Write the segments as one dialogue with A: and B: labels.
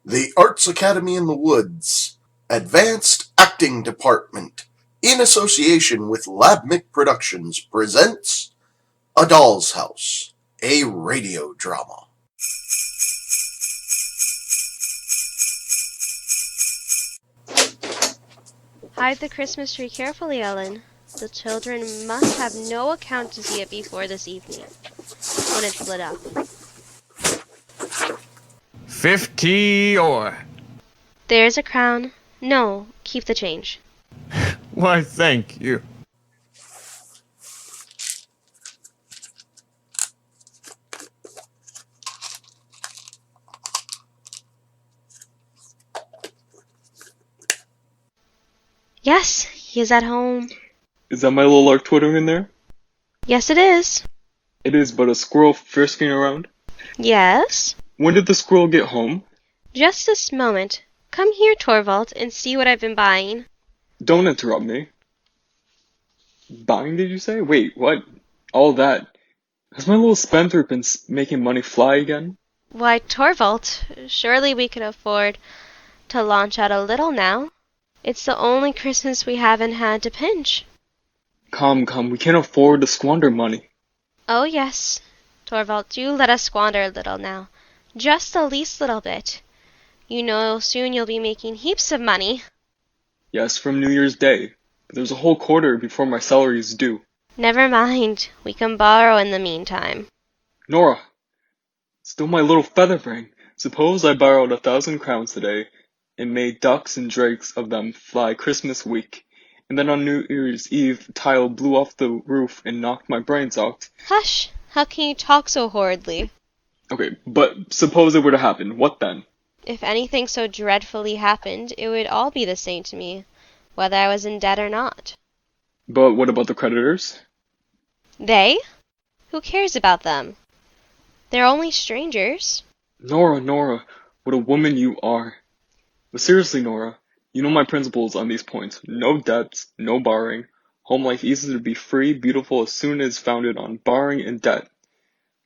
A: The Arts Academy in the Woods Advanced Acting Department, in association with Labmic Productions, presents A Doll's House, a radio drama.
B: Hide the Christmas tree carefully, Ellen. The children must have no account to see it before this evening, when it's lit up.
C: 50 or...
B: There's a crown. No, keep the change.
C: Why, thank you.
B: Yes, he is at home.
D: Is that my little lark twittering in there?
B: Yes, it is.
D: It is but a squirrel frisking around.
B: Yes?
D: When did the squirrel get home?
B: Just this moment. Come here, Torvald, and see what I've been buying.
D: Don't interrupt me. Buying, did you say? Wait, what? All that? Has my little spendthrift been making money fly again?
B: Why, Torvald, surely we can afford to launch out a little now. It's the only Christmas we haven't had to pinch.
D: Come, we can't afford to squander money.
B: Oh, yes. Torvald, do let us squander a little now. Just the least little bit. You know soon you'll be making heaps of money.
D: Yes, from New Year's Day. But there's a whole quarter before my salary is due.
B: Never mind. We can borrow in the meantime.
D: Nora! Still my little featherbrain. Suppose I borrowed 1,000 crowns today and made ducks and drakes of them fly Christmas week. And then on New Year's Eve, the tile blew off the roof and knocked my brains out.
B: Hush! How can you talk so horridly?
D: Okay, but suppose it were to happen. What then?
B: If anything so dreadfully happened, it would all be the same to me, whether I was in debt or not.
D: But what about the creditors?
B: They? Who cares about them? They're only strangers.
D: Nora, what a woman you are. But seriously, Nora, you know my principles on these points. No debts, no borrowing. Home life easy to be free, beautiful as soon as founded on borrowing and debt.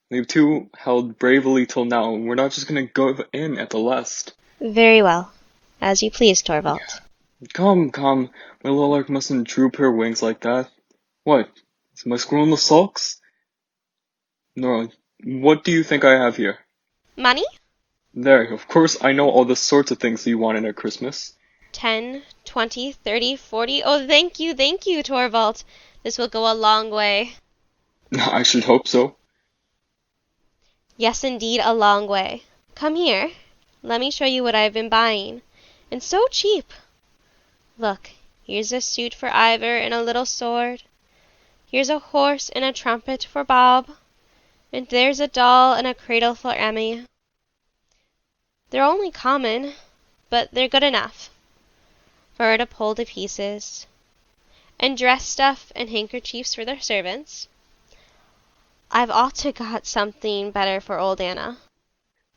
D: We've two held bravely till now, and we're not just gonna go in at the last.
B: Very well. As you please, Torvald.
D: Come, my little lark mustn't droop her wings like that. What? Is my squirrel in the sulks? Nora, what do you think I have here?
B: Money?
D: There, of course I know all the sorts of things you wanted at Christmas.
B: 10, 20, 30, 40. Oh, thank you, Torvald. This will go a long way.
D: I should hope so.
B: Yes, indeed, a long way. Come here. Let me show you what I've been buying. And so cheap. Look, here's a suit for Ivor and a little sword. Here's a horse and a trumpet for Bob. And there's a doll and a cradle for Emmy. They're only common, but they're good enough for her to pull to pieces. And dress stuff and handkerchiefs for their servants. I've ought to got something better for old Anna.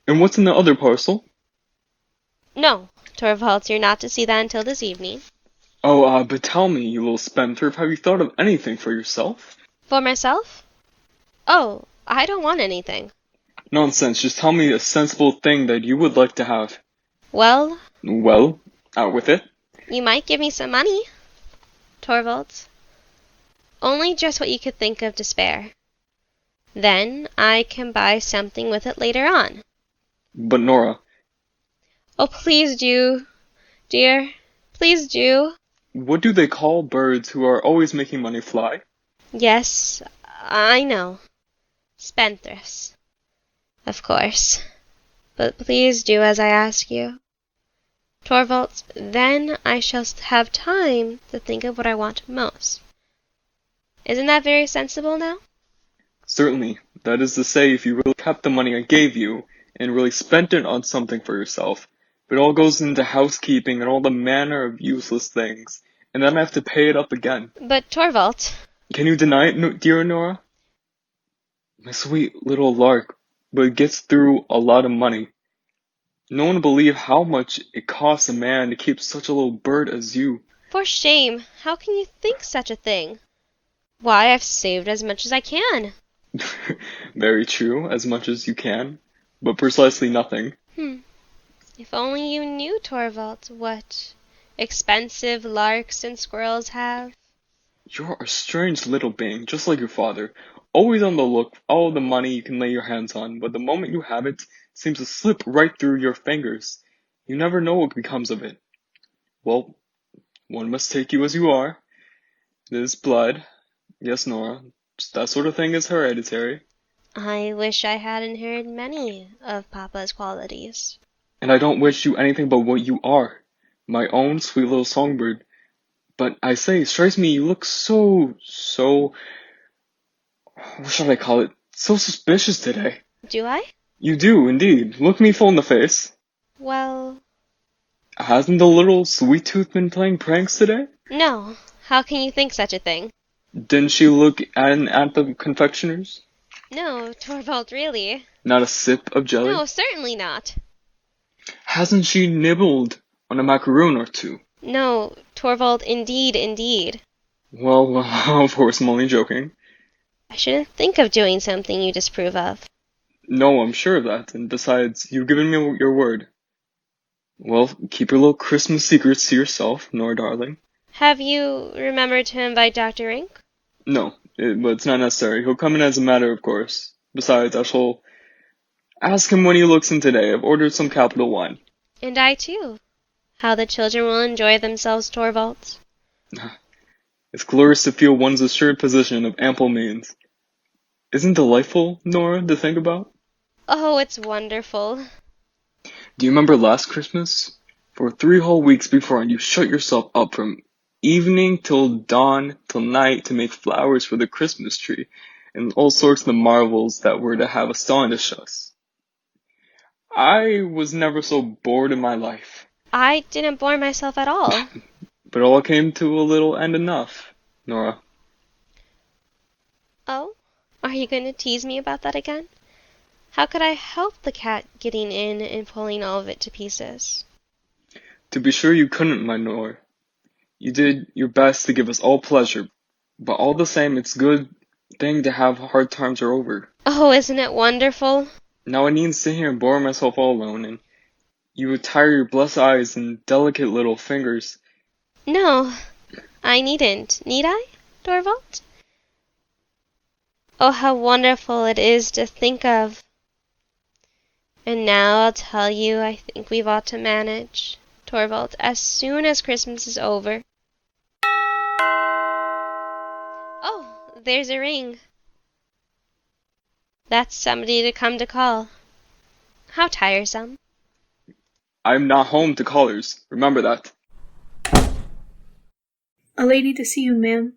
D: And what's in the other parcel?
B: No, Torvald, you're not to see that until this evening.
D: Oh, but tell me, you little spendthrift, have you thought of anything for yourself?
B: For myself? Oh, I don't want anything.
D: Nonsense, just tell me a sensible thing that you would like to have.
B: Well,
D: Out with it.
B: you might give me some money, Torvald. Only just what you could think of to spare. Then I can buy something with it later on.
D: But Nora...
B: Oh, please do, dear. Please do.
D: What do they call birds who are always making money fly?
B: Yes, I know. Spendthrifts. Of course. But please do as I ask you. Torvald, then I shall have time to think of what I want most. Isn't that very sensible now?
D: Certainly. That is to say, if you really kept the money I gave you, and really spent it on something for yourself, but it all goes into housekeeping and all the manner of useless things, and then I have to pay it up again.
B: But Torvald...
D: Can you deny it, dear Nora? My sweet little lark, but it gets through a lot of money. No one will believe how much it costs a man to keep such a little bird as you.
B: For shame! How can you think such a thing? Why, I've saved as much as I can.
D: Very true, as much as you can, but precisely nothing.
B: If only you knew, Torvald, what expensive larks and squirrels have.
D: You're a strange little being, just like your father. Always on the look for all the money you can lay your hands on, but the moment you have it, seems to slip right through your fingers. You never know what becomes of it. Well, one must take you as you are. This blood. Yes, Nora. Just that sort of thing is hereditary.
B: I wish I had inherited many of Papa's qualities.
D: And I don't wish you anything but what you are. My own sweet little songbird. But I say, it strikes me you look what shall I call it? So suspicious today.
B: Do I?
D: You do, indeed. Look me full in the face.
B: Well,
D: Hasn't the little sweet tooth been playing pranks today?
B: no. How can you think such a thing?
D: Didn't she look at the confectioner's?
B: No, Torvald, really.
D: Not a sip of jelly?
B: No, certainly not.
D: Hasn't she nibbled on a macaroon or two?
B: No, Torvald, indeed.
D: Well, of course, I'm only joking.
B: I shouldn't think of doing something you disapprove of.
D: No, I'm sure of that, and besides, you've given me your word. Well, keep your little Christmas secrets to yourself, Nora darling.
B: Have you remembered to invite Dr. Ink?
D: No, but it's not necessary. He'll come in as a matter of course. Besides, I shall ask him when he looks in today. I've ordered some capital wine.
B: And I too. How the children will enjoy themselves, Torvald.
D: It's glorious to feel one's assured position of ample means. Isn't delightful, Nora, to think about?
B: Oh, it's wonderful.
D: Do you remember last Christmas? For 3 whole weeks beforehand, you shut yourself up from evening till dawn till night to make flowers for the Christmas tree and all sorts of the marvels that were to have astonished us. I was never so bored in my life.
B: I didn't bore myself at all.
D: But it all came to a little end enough, Nora.
B: Oh? Are you going to tease me about that again? How could I help the cat getting in and pulling all of it to pieces?
D: To be sure you couldn't, my Nora. You did your best to give us all pleasure, but all the same it's a good thing to have hard times are over.
B: Oh, isn't it wonderful?
D: Now I needn't sit here and bore myself all alone, and you would tire your blessed eyes and delicate little fingers.
B: No, I needn't. Need I, Torvald? Oh, how wonderful it is to think of. And now I'll tell you, I think we've ought to manage, Torvald, as soon as Christmas is over. Oh, there's a ring. That's somebody to come to call. How tiresome.
D: I'm not home to callers. Remember that.
E: A lady to see you, ma'am.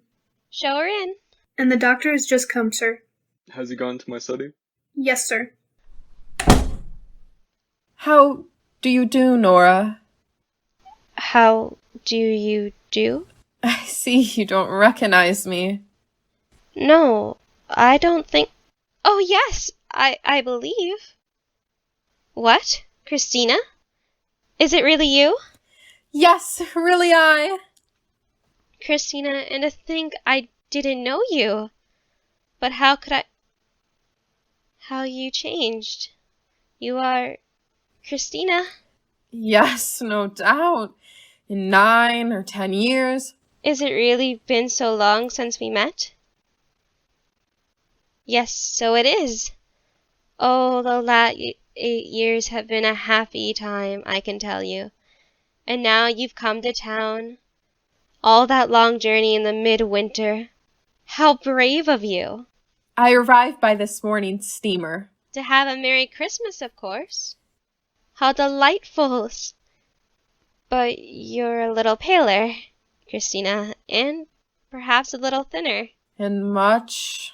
B: Show her in.
E: And the doctor has just come, sir.
D: Has he gone to my study?
E: Yes, sir.
F: How do you do, Nora?
B: How do you do?
F: I see you don't recognize me.
B: No, I don't think... Oh, yes, I believe. What? Christina? Is it really you?
F: Yes, really I.
B: Christina, and to think I didn't know you. But how could I... How you changed. You are... Christina.
F: Yes, no doubt. In 9 or 10 years.
B: Is it really been so long since we met? Yes, so it is. Oh, the last 8 years have been a happy time, I can tell you. And now you've come to town. All that long journey in the midwinter. How brave of you.
F: I arrived by this morning's steamer.
B: To have a Merry Christmas, of course. How delightful. But you're a little paler, Christina, and perhaps a little thinner.
F: And much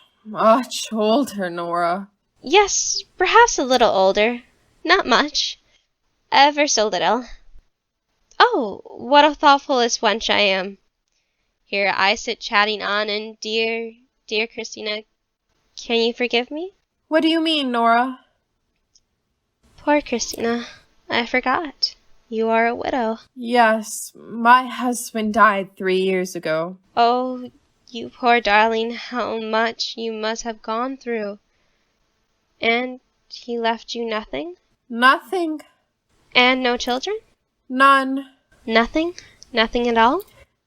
F: older, Nora.
B: Yes, perhaps a little older. Not much. Ever so little. Oh, what a thoughtless wench I am. Here I sit chatting on, and dear Christina, can you forgive me?
F: What do you mean, Nora?
B: Poor Christina, I forgot. You are a widow.
F: Yes, my husband died 3 years ago.
B: Oh, you poor darling, how much you must have gone through. And he left you nothing?
F: Nothing.
B: And no children?
F: None.
B: Nothing? Nothing at all?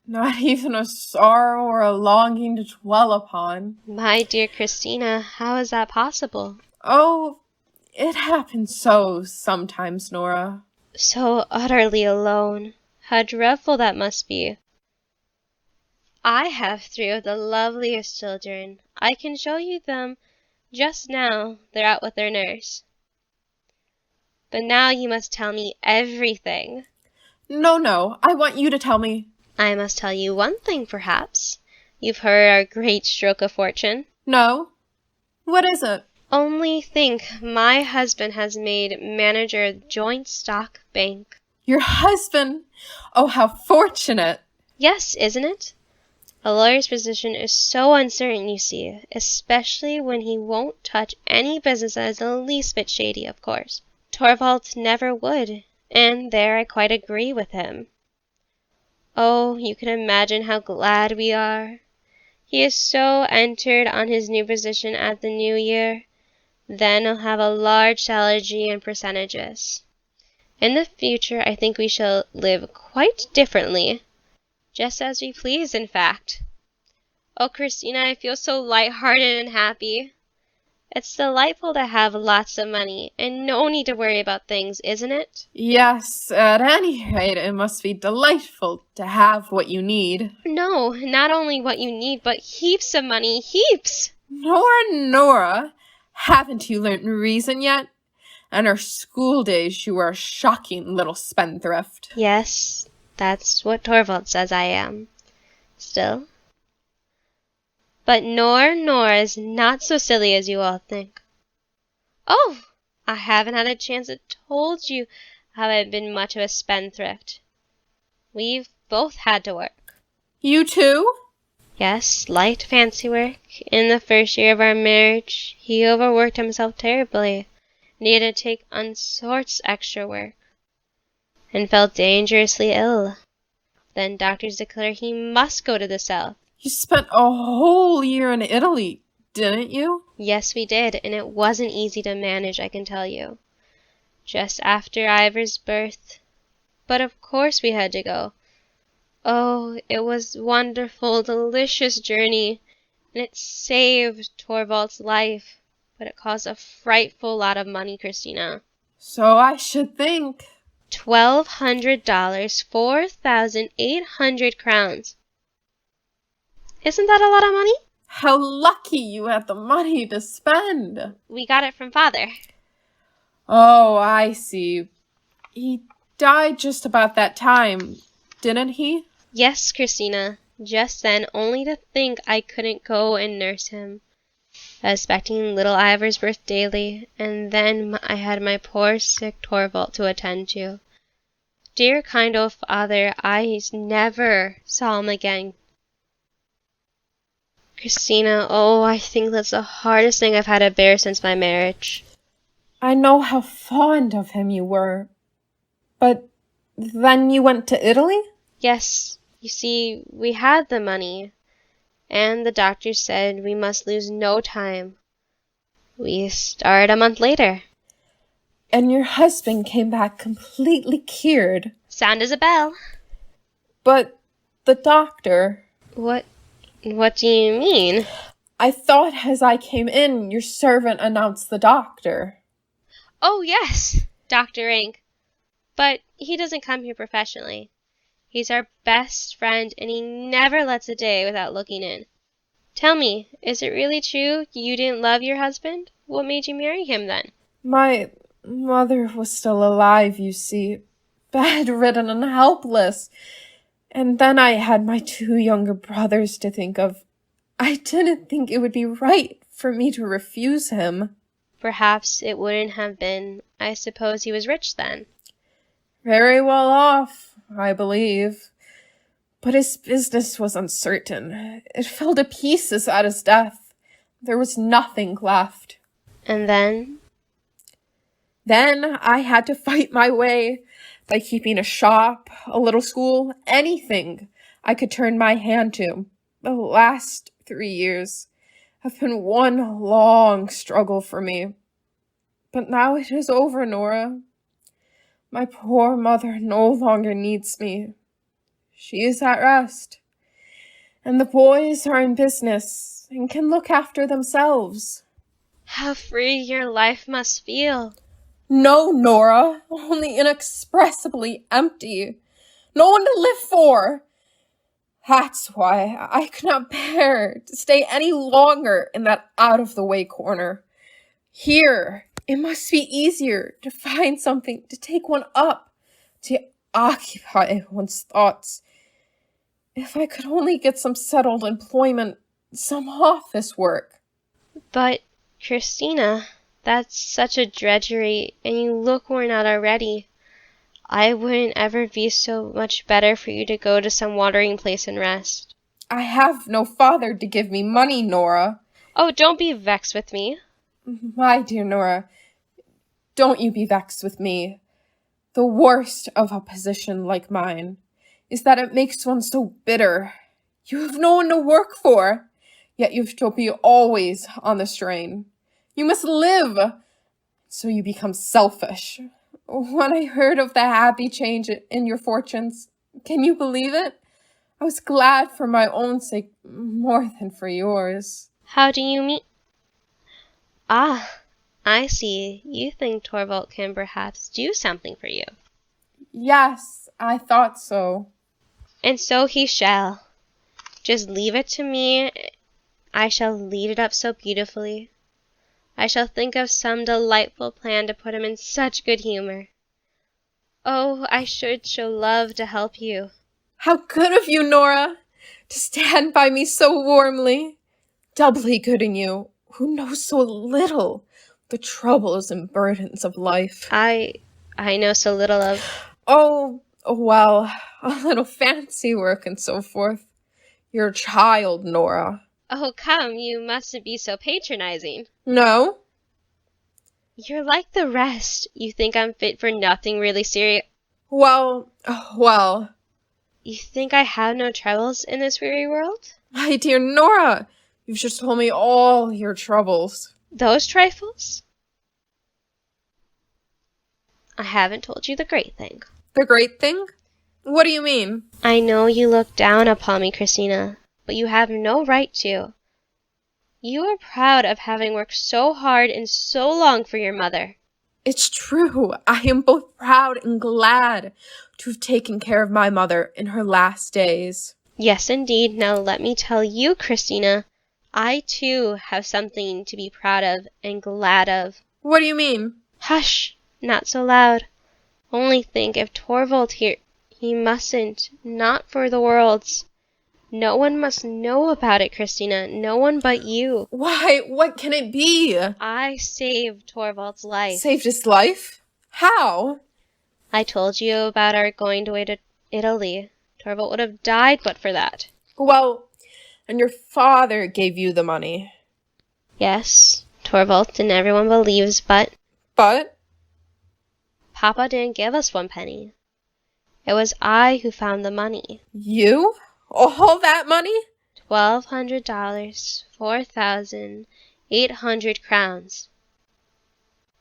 F: Not even a sorrow or a longing to dwell upon.
B: My dear Christina, how is that possible?
F: Oh, it happens so sometimes, Nora.
B: So utterly alone. How dreadful that must be. I have 3 of the loveliest children. I can show you them just now. They're out with their nurse. But now you must tell me everything.
F: No, I want you to tell me.
B: I must tell you one thing, perhaps. You've heard our great stroke of fortune.
F: No? What is it?
B: Only think, my husband has made manager of Joint Stock Bank.
F: Your husband? Oh, how fortunate.
B: Yes, isn't it? A lawyer's position is so uncertain, you see, especially when he won't touch any business that is the least bit shady, of course. Torvald never would, and there I quite agree with him. Oh, you can imagine how glad we are. He is so entered on his new position at the new year. Then he'll have a large salary and percentages. In the future, I think we shall live quite differently. Just as we please, in fact. Oh, Christina, I feel so light-hearted and happy. It's delightful to have lots of money and no need to worry about things, isn't it?
F: Yes, at any rate, it must be delightful to have what you need.
B: No, not only what you need, but heaps of money, heaps!
F: Nora, haven't you learnt reason yet? In our school days, you were a shocking little spendthrift.
B: Yes, that's what Torvald says I am. Still. But Nora is not so silly as you all think. Oh, I haven't had a chance to told you how I've been much of a spendthrift. We've both had to work.
F: You too?
B: Yes, light fancy work. In the first year of our marriage, he overworked himself terribly, and he had to take on sorts extra work, and fell dangerously ill. Then doctors declared he must go to the south.
F: You spent a whole year in Italy, didn't you?
B: Yes, we did, and it wasn't easy to manage, I can tell you. Just after Ivor's birth. But of course we had to go. Oh, it was a wonderful, delicious journey, and it saved Torvald's life. But it cost a frightful lot of money, Christina.
F: So I should think.
B: $1,200, 4,800 crowns. Isn't that a lot of money?
F: How lucky you had the money to spend.
B: We got it from father.
F: Oh, I see. He died just about that time, didn't he?
B: Yes, Christina. Just then, only to think I couldn't go and nurse him. I was expecting little Ivor's birth daily, and then I had my poor sick Torvald to attend to. Dear kind old father, I never saw him again. Christina, oh, I think that's the hardest thing I've had to bear since my marriage.
F: I know how fond of him you were. But then you went to Italy?
B: Yes, you see, we had the money, and the doctor said we must lose no time. We started a month later.
F: And your husband came back completely cured.
B: Sound as a bell.
F: But the doctor...
B: What do you mean?
F: I thought as I came in, your servant announced the doctor.
B: Oh, yes, Dr. Ink. But he doesn't come here professionally. He's our best friend, and he never lets a day without looking in. Tell me, is it really true you didn't love your husband? What made you marry him then?
F: My mother was still alive, you see, bedridden and helpless. And then I had my 2 younger brothers to think of. I didn't think it would be right for me to refuse him.
B: Perhaps it wouldn't have been. I suppose he was rich then.
F: Very well off, I believe. But his business was uncertain. It fell to pieces at his death. There was nothing left.
B: And then?
F: Then I had to fight my way by keeping a shop, a little school, anything I could turn my hand to. The last 3 years have been one long struggle for me. But now it is over, Nora. My poor mother no longer needs me. She is at rest, and the boys are in business and can look after themselves.
B: How free your life must feel.
F: No, Nora, only inexpressibly empty. No one to live for. That's why I could not bear to stay any longer in that out-of-the-way corner. Here, it must be easier to find something to take one up, to occupy one's thoughts. If I could only get some settled employment, some office work.
B: But, Christina, that's such a drudgery, and you look worn out already. I wouldn't ever be so much better for you to go to some watering place and rest.
F: I have no father to give me money, Nora.
B: Oh, don't be vexed with me.
F: My dear Nora, don't you be vexed with me. The worst of a position like mine is that it makes one so bitter. You have no one to work for, yet you have to be always on the strain. You must live, so you become selfish. When I heard of the happy change in your fortunes, can you believe it? I was glad for my own sake more than for yours.
B: How do you mean? Ah, I see. You think Torvald can perhaps do something for you.
F: Yes, I thought so.
B: And so he shall. Just leave it to me. I shall lead it up so beautifully. I shall think of some delightful plan to put him in such good humor. Oh, I should love to help you.
F: How good of you, Nora, to stand by me so warmly. Doubly good in you, who knows so little the troubles and burdens of life.
B: I know so little of...
F: Oh, well, a little fancy work and so forth. You're a child, Nora.
B: Oh, come, you mustn't be so patronizing.
F: No?
B: You're like the rest. You think I'm fit for nothing really serious.
F: Well.
B: You think I have no troubles in this weary world?
F: My dear Nora, you've just told me all your troubles.
B: Those trifles? I haven't told you the great thing.
F: The great thing? What do you mean?
B: I know you look down upon me, Christina, but you have no right to. You are proud of having worked so hard and so long for your mother.
F: It's true. I am both proud and glad to have taken care of my mother in her last days.
B: Yes, indeed. Now let me tell you, Christina, I too have something to be proud of and glad of.
F: What do you mean?
B: Hush, not so loud. Only think, if Torvald here, he mustn't, not for the worlds. No one must know about it, Christina, no one but you.
F: Why, what can it be?
B: I saved Torvald's life.
F: Saved his life? How?
B: I told you about our going to Italy. Torvald would have died but for that.
F: Well, and your father gave you the money.
B: Yes, Torvald and everyone believes, but
F: But?
B: Papa didn't give us 1 penny. It was I who found the money.
F: You? All that money?
B: $1,200, 4,800 crowns.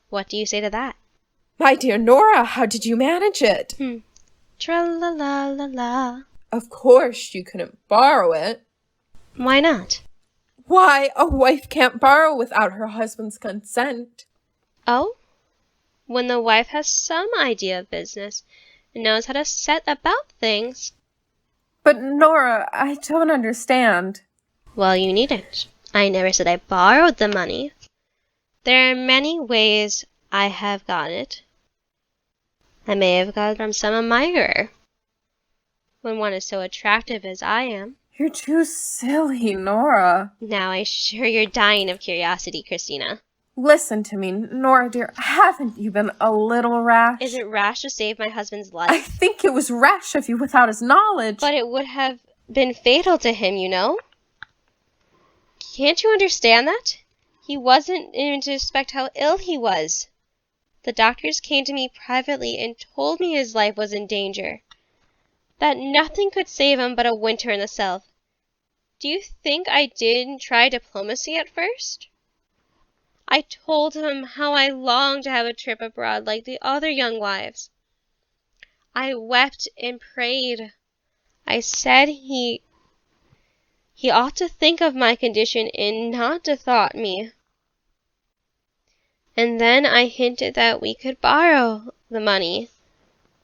B: What do you say to that?
F: My dear Nora, how did you manage it?
B: Tra-la-la-la-la.
F: Of course you couldn't borrow it.
B: Why not?
F: Why, a wife can't borrow without her husband's consent.
B: Oh? When the wife has some idea of business and knows how to set about things.
F: But Nora, I don't understand.
B: Well, you needn't. I never said I borrowed the money. There are many ways I have gotten it. I may have got it from some admirer. When one is so attractive as I am.
F: You're too silly, Nora.
B: Now I'm sure you're dying of curiosity, Christina.
F: Listen to me, Nora dear, haven't you been a little rash?
B: Is it rash to save my husband's
F: I
B: life?
F: think it was rash of you without his knowledge.
B: But it would have been fatal to him, you know. Can't you understand that? He wasn't even to suspect how ill he was. The doctors came to me privately and told me his life was in danger. That nothing could save him but a winter in the south. Do you think I didn't try diplomacy at first? I told him how I longed to have a trip abroad like the other young wives. I wept and prayed. I said he ought to think of my condition and not to thought me. And then I hinted that we could borrow the money.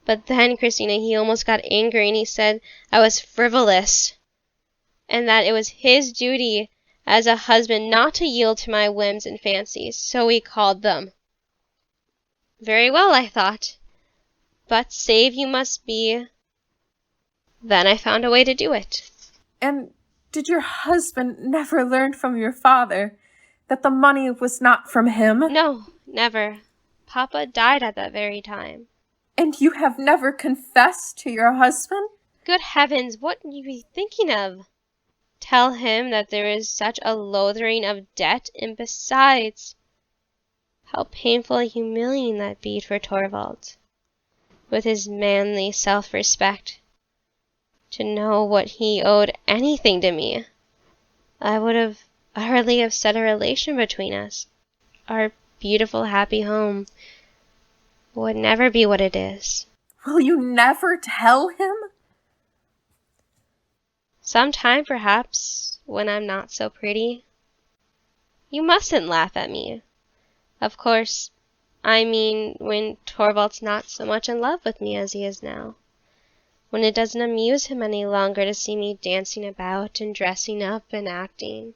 B: But then, Christina, he almost got angry and he said I was frivolous and that it was his duty as a husband not to yield to my whims and fancies, so he called them. Very well, I thought. But save you must be. Then I found a way to do it.
F: And did your husband never learn from your father that the money was not from him?
B: No, never. Papa died at that very time.
F: And you have never confessed to your husband?
B: Good heavens, what are you thinking of? Tell him that there is such a loathing of debt, and besides, how painful and humiliating that be for Torvald, with his manly self-respect, to know what he owed anything to me. I would have utterly upset a relation between us. Our beautiful, happy home would never be what it is.
F: Will you never tell him?
B: Sometime, perhaps, when I'm not so pretty. You mustn't laugh at me. Of course, I mean when Torvald's not so much in love with me as he is now. When it doesn't amuse him any longer to see me dancing about and dressing up and acting.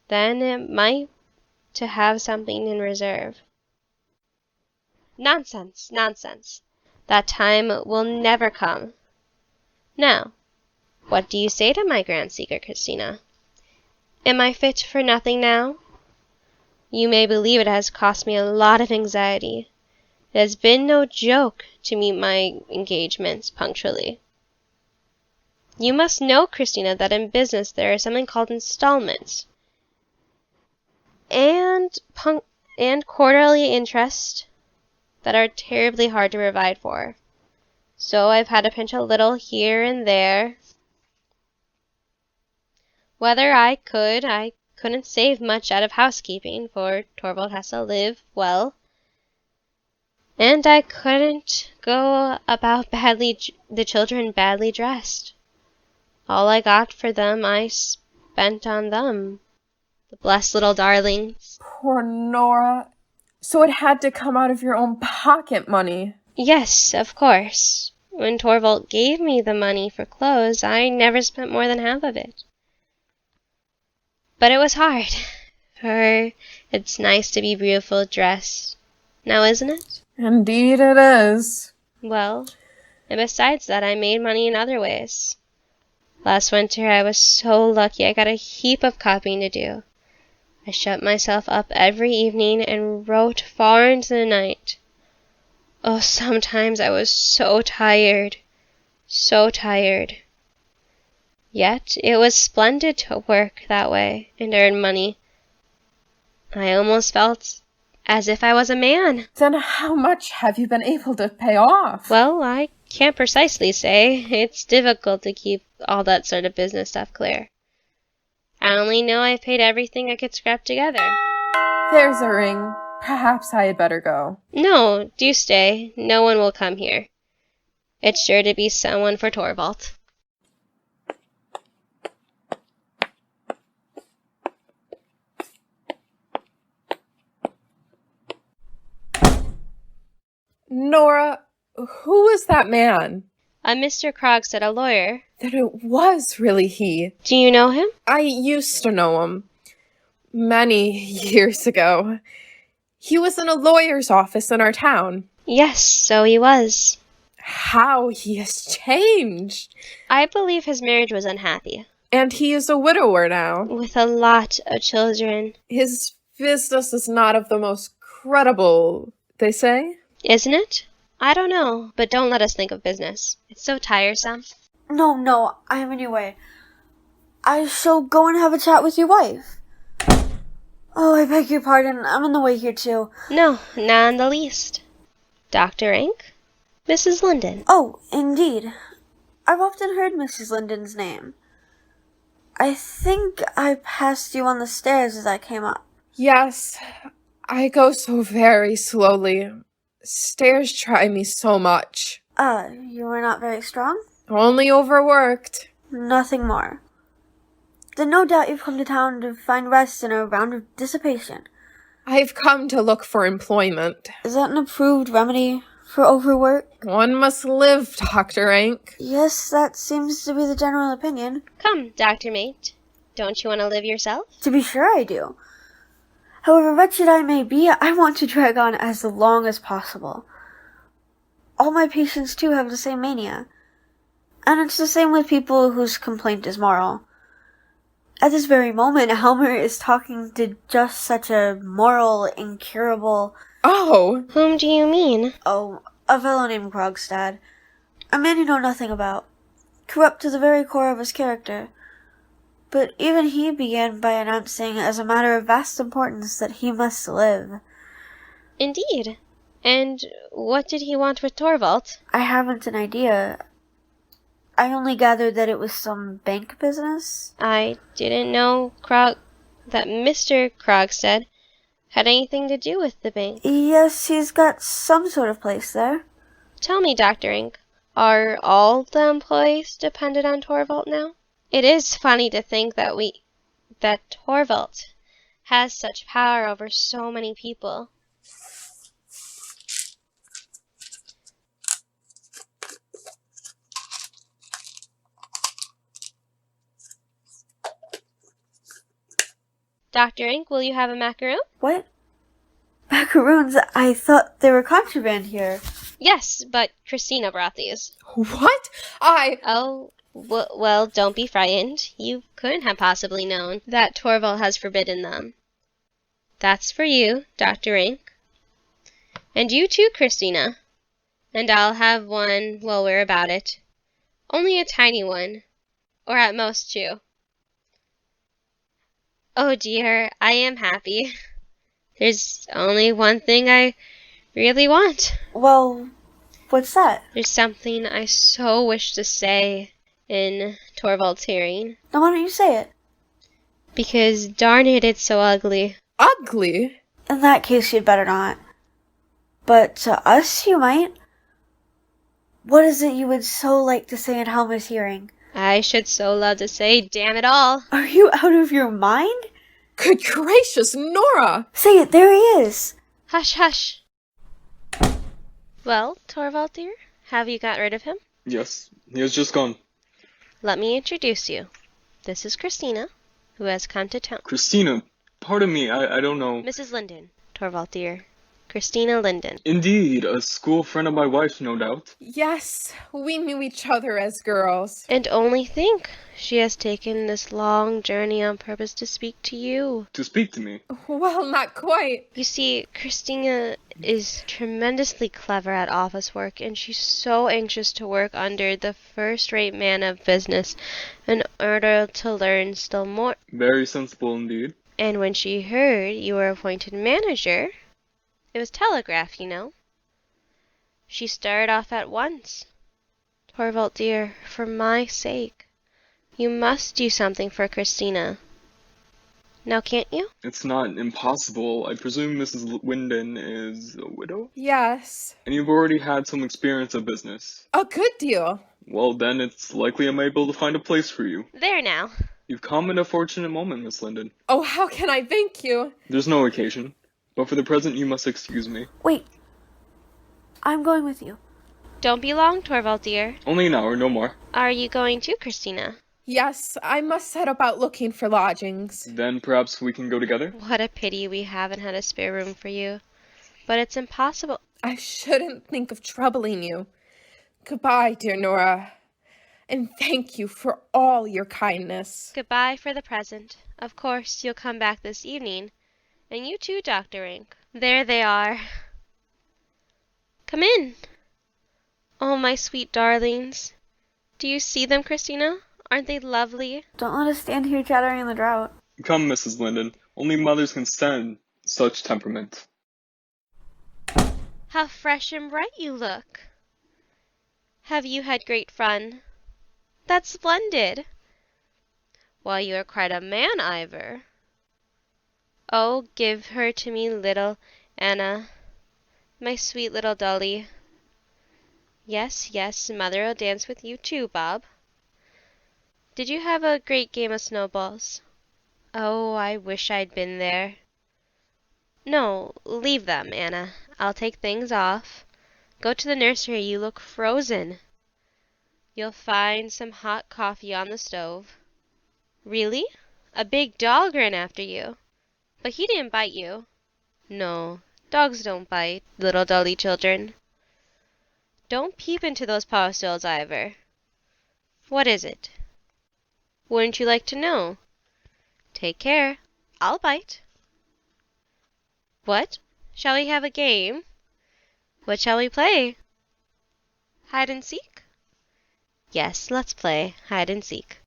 B: Then it might to have something in reserve. Nonsense, nonsense. That time will never come. Now, what do you say to my grand secret, Christina? Am I fit for nothing now? You may believe it has cost me a lot of anxiety. It has been no joke to meet my engagements punctually. You must know, Christina, that in business there is something called installments and quarterly interest that are terribly hard to provide for. So I've had to pinch a little here and there. Whether I couldn't save much out of housekeeping, for Torvald has to live well. And I couldn't go about the children badly dressed. All I got for them I spent on them. The blessed little darlings.
F: Poor Nora. So it had to come out of your own pocket money.
B: Yes, of course. When Torvald gave me the money for clothes, I never spent more than half of it. But it was hard, for it's nice to be beautiful dressed. Now, isn't it?
F: Indeed it is.
B: Well, and besides that, I made money in other ways. Last winter, I was so lucky I got a heap of copying to do. I shut myself up every evening and wrote far into the night. Oh, sometimes I was so tired, so tired. Yet it was splendid to work that way and earn money. I almost felt as if I was a man.
F: Then how much have you been able to pay off?
B: Well, I can't precisely say. It's difficult to keep all that sort of business stuff clear. I only know I've paid everything I could scrap together.
F: There's a ring. Perhaps I had better go.
B: No, do stay. No one will come here. It's sure to be someone for Torvald.
F: Nora, who was that man?
B: A Mr. Krogstad, a lawyer.
F: That it was really he.
B: Do you know him?
F: I used to know him. Many years ago. He was in a lawyer's office in our town.
B: Yes, so he was.
F: How he has changed.
B: I believe his marriage was unhappy.
F: And he is a widower now.
B: With a lot of children.
F: His business is not of the most credible, they say.
B: Isn't it? I don't know, but don't let us think of business. It's so tiresome.
G: No, I am anyway. I shall go and have a chat with your wife. Oh, I beg your pardon. I'm on the way here too.
B: No, not in the least. Dr. Ink? Mrs. Linden.
G: Oh, indeed. I've often heard Mrs. Linden's name. I think I passed you on the stairs as I came up.
F: Yes, I go so very slowly. Stairs try me so much.
G: You were not very strong?
F: Only overworked.
G: Nothing more. Then no doubt you've come to town to find rest and a round of dissipation.
F: I've come to look for employment.
G: Is that an approved remedy for overwork?
F: One must live, Dr. Rank.
G: Yes, that seems to be the general opinion.
B: Come, Dr. Mate. Don't you want to live yourself?
G: To be sure I do. However wretched I may be, I want to drag on as long as possible. All my patients, too, have the same mania. And it's the same with people whose complaint is moral. At this very moment, Helmer is talking to just such a moral, incurable...
F: Oh,
B: Whom do you mean?
G: Oh, a fellow named Krogstad. A man you know nothing about. Corrupt to the very core of his character. But even he began by announcing as a matter of vast importance that he must live.
B: Indeed. And what did he want with Torvald?
G: I haven't an idea. I only gathered that it was some bank business.
B: I didn't know that Mr. Krogstad had anything to do with the bank.
G: Yes, he's got some sort of place there.
B: Tell me, Dr. Ink, are all the employees dependent on Torvald now? It is funny to think that Torvald has such power over so many people. Dr. Ink, will you have a macaroon?
G: What? Macaroons? I thought they were contraband here.
B: Yes, but Christina brought these.
F: what?
B: Oh, well, don't be frightened. You couldn't have possibly known that Torvald has forbidden them. That's for you, Dr. Ink. And you too, Christina. And I'll have one while we're about it. Only a tiny one. Or at most two. Oh dear, I am happy. There's only one thing I really want.
G: Well, what's that?
B: There's something I so wish to say in Torvald's hearing.
G: Now why don't you say it?
B: Because darn it, it's so ugly.
F: Ugly?
G: In that case, you'd better not. But to us, you might. What is it you would so like to say in Helmer's hearing?
B: I should so love to say, damn it all.
G: Are you out of your mind?
F: Good gracious, Nora!
G: Say it, there he is.
B: Hush, hush. Well, Torvald dear, have you got rid of him?
D: Yes, he has just gone.
B: Let me introduce you. This is Christina, who has come to town.
D: Christina, pardon me, I don't know.
B: Mrs. Linden, Torvald dear. Christina Linden.
D: Indeed, a school friend of my wife's, no doubt.
F: Yes, we knew each other as girls.
B: And only think, she has taken this long journey on purpose to speak to you.
D: To speak to me.
F: Well, not quite.
B: You see, Christina is tremendously clever at office work, and she's so anxious to work under the first-rate man of business in order to learn still more.
D: Very sensible indeed.
B: And when she heard you were appointed manager, it was telegraph, you know, she started off at once. Torvald dear, for my sake, you must do something for Christina. Now can't you?
D: It's not impossible. I presume Mrs. Linden is a widow?
F: Yes.
D: And you've already had some experience of business.
F: A good deal.
D: Well, then it's likely I may be able to find a place for you.
B: There now.
D: You've come at a fortunate moment, Miss Linden.
F: Oh, how can I thank you?
D: There's no occasion. But for the present, you must excuse me.
G: Wait. I'm going with you.
B: Don't be long, Torvald dear.
D: Only an hour, no more.
B: Are you going too, Christina?
F: Yes, I must set about looking for lodgings.
D: Then perhaps we can go together?
B: What a pity we haven't had a spare room for you. But it's impossible.
F: I shouldn't think of troubling you. Goodbye, dear Nora. And thank you for all your kindness.
B: Goodbye for the present. Of course, you'll come back this evening. And you too, Dr. Ink. There they are. Come in. Oh, my sweet darlings. Do you see them, Christina? Aren't they lovely?
G: Don't let us stand here chattering in the drought.
D: Come, Mrs. Linden. Only mothers can stand such temperament.
B: How fresh and bright you look. Have you had great fun? That's splendid. Well, you are quite a man, Ivor. Oh, give her to me, little Anna, my sweet little dolly. Yes, yes, Mother'll dance with you too, Bob. Did you have a great game of snowballs? Oh, I wish I'd been there. No, leave them, Anna. I'll take things off. Go to the nursery. You look frozen. You'll find some hot coffee on the stove. Really? A big dog ran after you. But he didn't bite you. No, dogs don't bite, little Dolly children. Don't peep into those paw stills, Ivor. What is it? Wouldn't you like to know? Take care. I'll bite. What? Shall we have a game? What shall we play? Hide and seek? Yes, let's play hide and seek.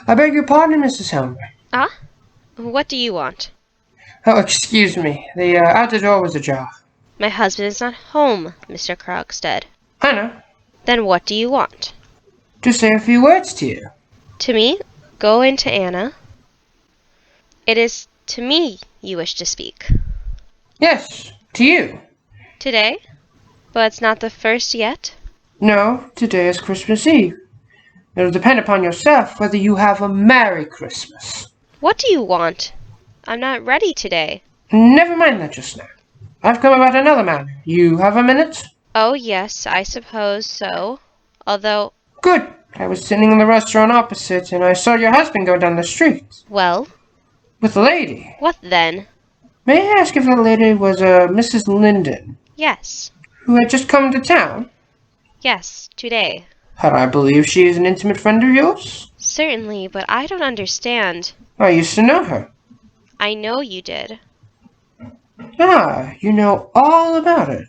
H: I beg your pardon, Mrs. Helmer.
B: Ah? What do you want?
H: Oh, excuse me. The outer door was ajar.
B: My husband is not home, Mr. Krogstad.
H: I know.
B: Then what do you want?
H: To say a few words to you.
B: To me? Go in to Anna. It is to me you wish to speak.
H: Yes, to you.
B: Today? But it's not the first yet?
H: No, today is Christmas Eve. It'll depend upon yourself whether you have a Merry Christmas.
B: What do you want? I'm not ready today.
H: Never mind that just now. I've come about another matter. You have a minute?
B: Oh, yes, I suppose so. Although,
H: Good. I was sitting in the restaurant opposite, and I saw your husband go down the street.
B: well,
H: With a lady.
B: what then?
H: May I ask if the lady was Mrs. Linden,
B: Yes,
H: who had just come to town?
B: yes, today.
H: Had I believe she is an intimate friend of yours?
B: Certainly, but I don't understand.
H: I used to know her.
B: I know you did.
H: Ah, you know all about it.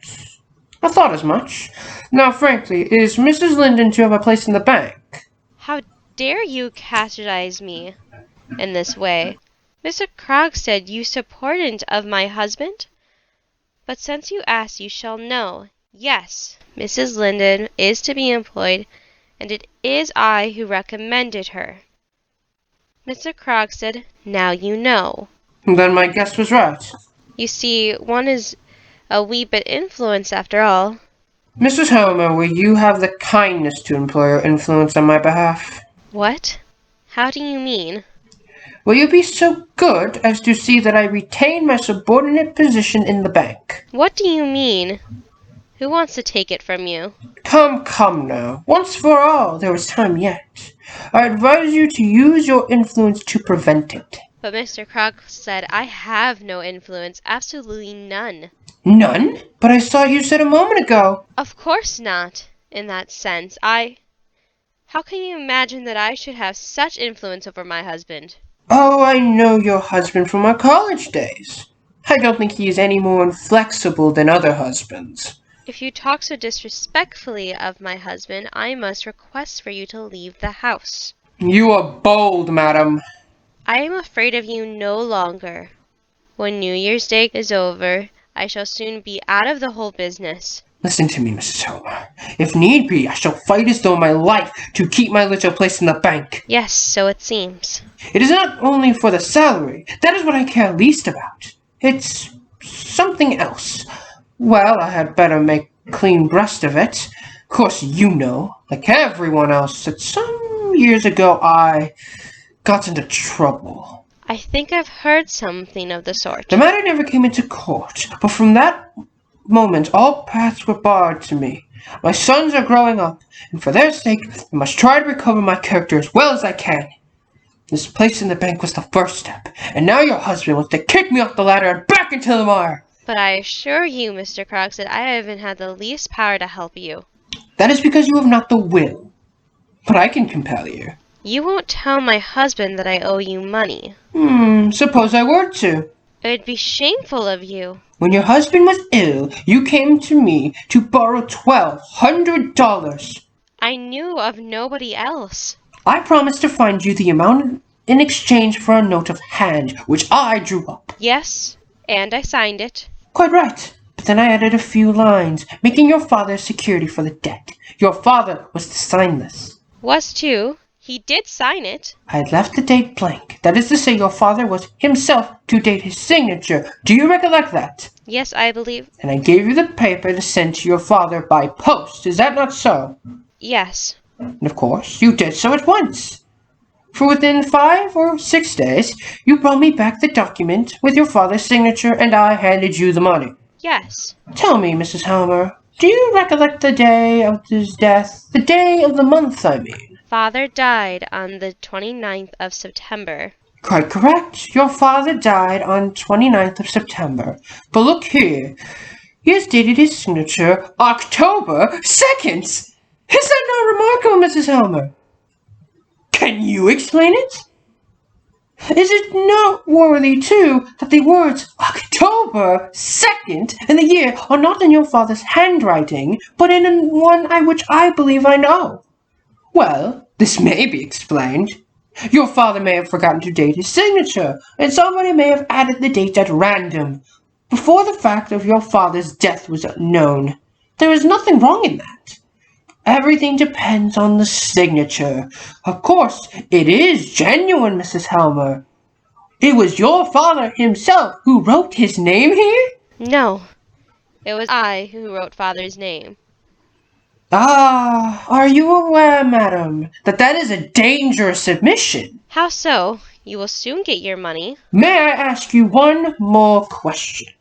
H: I thought as much. Now, frankly, is Mrs. Linden to have a place in the bank?
B: How dare you categorize me in this way? Mr. Krogstad used to portent of my husband? But since you ask, you shall know. Yes, Mrs. Linden is to be employed, and it is I who recommended her. Mr. Krogstad, now you know.
H: Then my guess was right.
B: You see, one is a wee bit influenced after all.
H: Mrs. Helmer, will you have the kindness to employ your influence on my behalf?
B: What? How do you mean?
H: Will you be so good as to see that I retain my subordinate position in the bank?
B: What do you mean? Who wants to take it from you?
H: Come now. Once for all, there is time yet. I advise you to use your influence to prevent it.
B: But Mr. Krogstad, I have no influence, absolutely none.
H: None? But I saw you said a moment ago.
B: Of course not, in that sense. How can you imagine that I should have such influence over my husband?
H: Oh, I know your husband from our college days. I don't think he is any more inflexible than other husbands.
B: If you talk so disrespectfully of my husband, I must request for you to leave the house.
H: You are bold, madam.
B: I am afraid of you no longer. When New Year's Day is over, I shall soon be out of the whole business.
H: Listen to me, Mrs. Helmer. If need be, I shall fight as though my life to keep my little place in the bank.
B: Yes, so it seems.
H: It is not only for the salary. That is what I care least about. It's something else. Well, I had better make clean breast of it. Of course, you know, like everyone else, that some years ago I got into trouble.
B: I think I've heard something of the sort.
H: The matter never came into court, but from that moment all paths were barred to me. My sons are growing up, and for their sake I must try to recover my character as well as I can. This place in the bank was the first step, and now your husband wants to kick me off the ladder and back into the mire.
B: But I assure you, Mr. Krogstad, I haven't had the least power to help you.
H: That is because you have not the will. but I can compel you.
B: You won't tell my husband that I owe you money.
H: Suppose I were to.
B: It would be shameful of you.
H: When your husband was ill, you came to me to borrow $1,200.
B: I knew of nobody else.
H: I promised to find you the amount in exchange for a note of hand, which I drew up.
B: Yes, and I signed it.
H: Quite right. But then I added a few lines, making your father security for the debt. Your father was to sign this.
B: Was too. He did sign it.
H: I had left the date blank. That is to say, your father was himself to date his signature. Do you recollect that?
B: Yes, I believe.
H: And I gave you the paper to send to your father by post. Is that not so?
B: Yes.
H: And of course, you did so at once. For within 5 or 6 days, you brought me back the document with your father's signature, and I handed you the money.
B: Yes.
H: Tell me, Mrs. Helmer, do you recollect the day of his death? The day of the month, I mean.
B: Father died on the 29th of September.
H: Quite correct. Your father died on 29th of September. But look here. He has dated his signature October 2nd. Is that not remarkable, Mrs. Helmer? Can you explain it? Is it noteworthy, too, that the words October 2nd and the year are not in your father's handwriting, but in one which I believe I know? Well, this may be explained. Your father may have forgotten to date his signature, and somebody may have added the date at random, before the fact of your father's death was known. There is nothing wrong in that. Everything depends on the signature. Of course, it is genuine, Mrs. Helmer. It was your father himself who wrote his name here?
B: No. It was I who wrote Father's name.
H: Ah, are you aware, madam, that is a dangerous admission?
B: How so? You will soon get your money.
H: May I ask you one more question?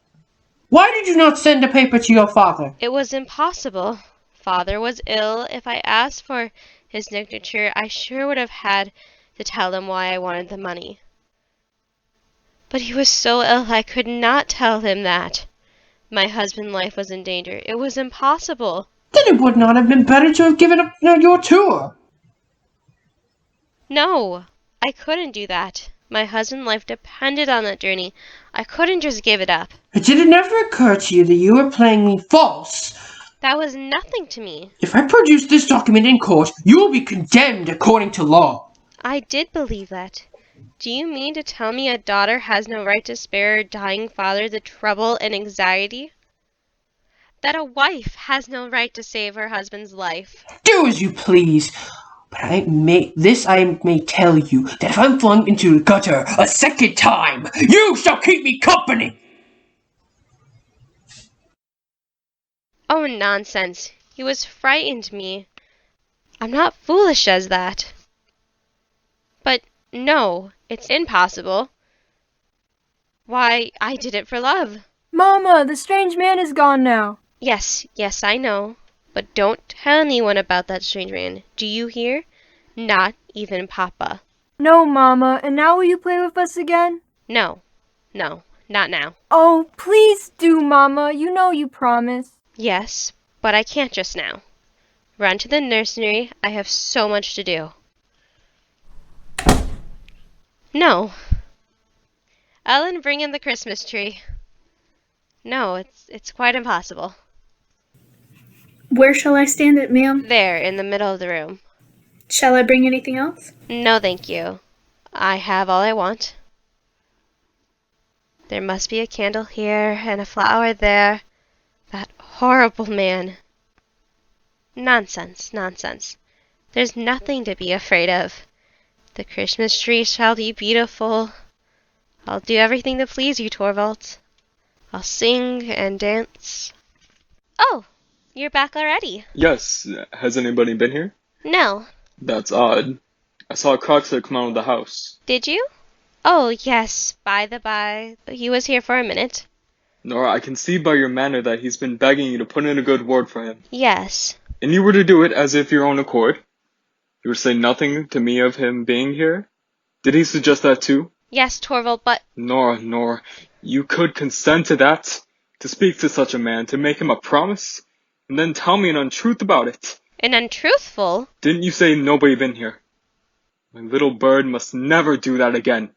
H: Why did you not send a paper to your father?
B: It was impossible. Father was ill. If I asked for his signature, I sure would have had to tell him why I wanted the money. But he was so ill I could not tell him that. My husband's life was in danger. It was impossible.
H: Then it would not have been better to have given up your tour.
B: No, I couldn't do that. My husband's life depended on that journey. I couldn't just give it up.
H: Did it never occur to you that you were playing me false?
B: That was nothing to me.
H: If I produce this document in court, you will be condemned according to law.
B: I did believe that. Do you mean to tell me a daughter has no right to spare her dying father the trouble and anxiety? That a wife has no right to save her husband's life?
H: Do as you please. But I may tell you that if I'm flung into the gutter a second time, you shall keep me company.
B: Oh, nonsense. He was frightened me. I'm not foolish as that. But no, it's impossible. Why, I did it for love.
I: Mama, the strange man is gone now.
B: Yes, I know. But don't tell anyone about that strange man. Do you hear? Not even Papa.
I: No, Mama, and now will you play with us again?
B: No, not now.
I: Oh, please do, Mama. You know you promised.
B: Yes, but I can't just now. Run to the nursery. I have so much to do. No. Ellen, bring in the Christmas tree. No, it's quite impossible.
E: Where shall I stand it, ma'am?
B: There, in the middle of the room.
E: Shall I bring anything else?
B: No, thank you. I have all I want. There must be a candle here and a flower there. That horrible man. Nonsense. There's nothing to be afraid of. The Christmas tree shall be beautiful. I'll do everything to please you, Torvald. I'll sing and dance. Oh, you're back already.
D: Yes, has anybody been here?
B: No.
D: That's odd. I saw Croxley come out of the house.
B: Did you? Oh, yes, by the by. He was here for a minute.
D: Nora, I can see by your manner that he's been begging you to put in a good word for him.
B: Yes.
D: And you were to do it as if your own accord? You were to say nothing to me of him being here? Did he suggest that too?
B: Yes, Torvald, but...
D: Nora, you could consent to that? To speak to such a man, to make him a promise? And then tell me an untruth about it?
B: And untruthful?
D: Didn't you say nobody been here? My little bird must never do that again.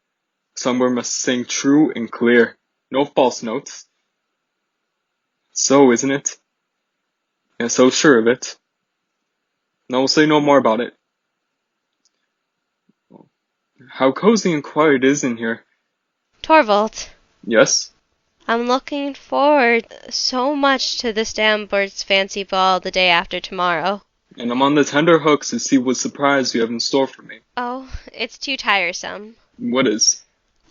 D: Songbird must sing true and clear. No false notes. So, isn't it? And so sure of it. And I will say no more about it. How cozy and quiet it is in here.
B: Torvald,
D: Yes?
B: I'm looking forward so much to the Stambert's fancy ball the day after tomorrow.
D: And I'm on the tender hooks to see what surprise you have in store for me.
B: Oh, it's too tiresome.
D: What is?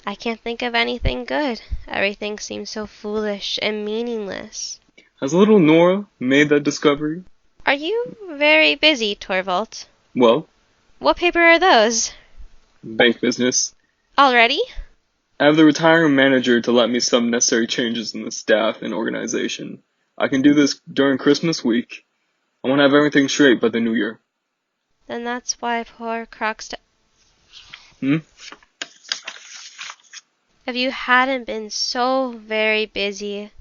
B: I can't think of anything good. Everything seems so foolish and meaningless.
D: Has little Nora made that discovery?
B: Are you very busy, Torvald?
D: Well,
B: What paper are those?
D: bank business.
B: Already?
D: I have the retiring manager to let me some necessary changes in the staff and organization. I can do this during Christmas week. I want to have everything straight by the new year.
B: Then that's why poor Crocs... If you hadn't been so very busy,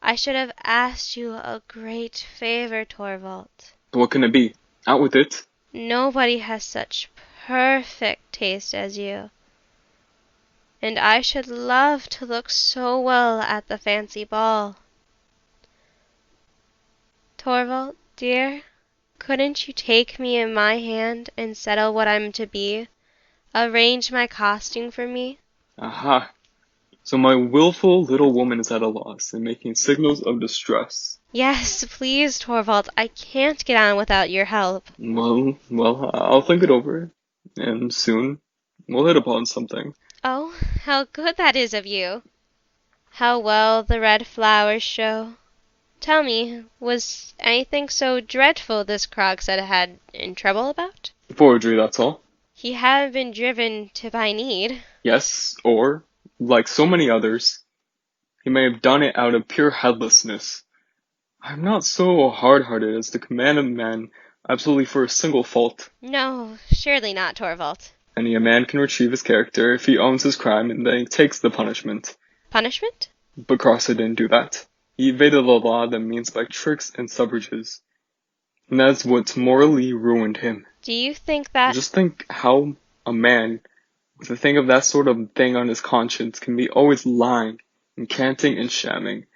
B: I should have asked you a great favor, Torvald.
D: What can it be? Out with it.
B: Nobody has such perfect taste as you. And I should love to look so well at the fancy ball. Torvald, dear, couldn't you take me in my hand and settle what I'm to be? Arrange my costume for me?
D: Aha. So my willful little woman is at a loss and making signals of distress.
B: Yes, please, Torvald. I can't get on without your help.
D: Well, I'll think it over. And soon, we'll hit upon something.
B: Oh, how good that is of you. How well the red flowers show. Tell me, was anything so dreadful this Crogsett had in trouble about?
D: Forgery, that's all.
B: He hadn't been driven to by need.
D: Yes, or, like so many others, he may have done it out of pure headlessness. I'm not so hard-hearted as to command a man absolutely for a single fault.
B: No, surely not, Torvald.
D: And a man can retrieve his character if he owns his crime and then he takes the punishment.
B: Punishment?
D: But Crogsett didn't do that. He evaded the law that means by tricks and subterfuges. And that's what morally ruined him.
B: Do you think that...
D: Just think how a man with a thing of that sort of thing on his conscience can be always lying and canting and shamming.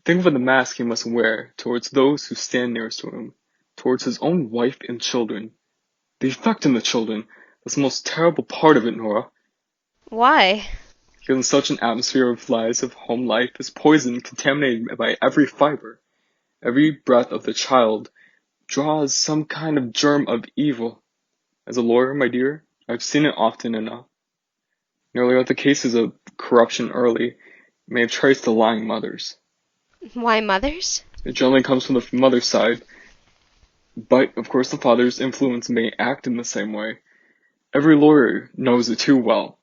D: Think of the mask he must wear towards those who stand nearest to him, towards his own wife and children. The effect on the children, that's the most terrible part of it, Nora.
B: Why?
D: Because in such an atmosphere of lies of home life is poison contaminated by every fiber. Every breath of the child draws some kind of germ of evil. As a lawyer, my dear, I've seen it often enough. Nearly all the cases of corruption early may have traced to lying mothers.
B: Why mothers?
D: It generally comes from the mother's side, but of course the father's influence may act in the same way. Every lawyer knows it too well.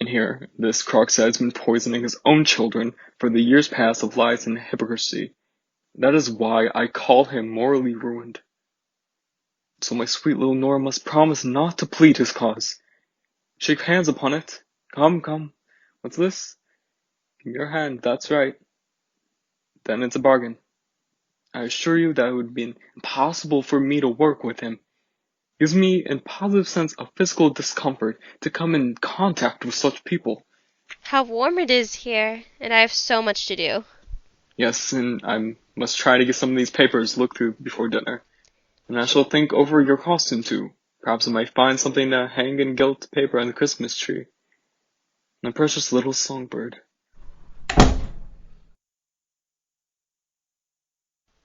D: And here, this Crogsett has been poisoning his own children for the years past of lies and hypocrisy. That is why I call him morally ruined. So my sweet little Nora must promise not to plead his cause. Shake hands upon it. Come. What's this? Give me your hand, that's right. Then it's a bargain. I assure you that it would be impossible for me to work with him. It gives me a positive sense of physical discomfort to come in contact with such people.
B: How warm it is here, and I have so much to do.
D: Yes, and I must try to get some of these papers looked through before dinner. And I shall think over your costume too. Perhaps I might find something to hang in gilt paper on the Christmas tree. My precious little songbird.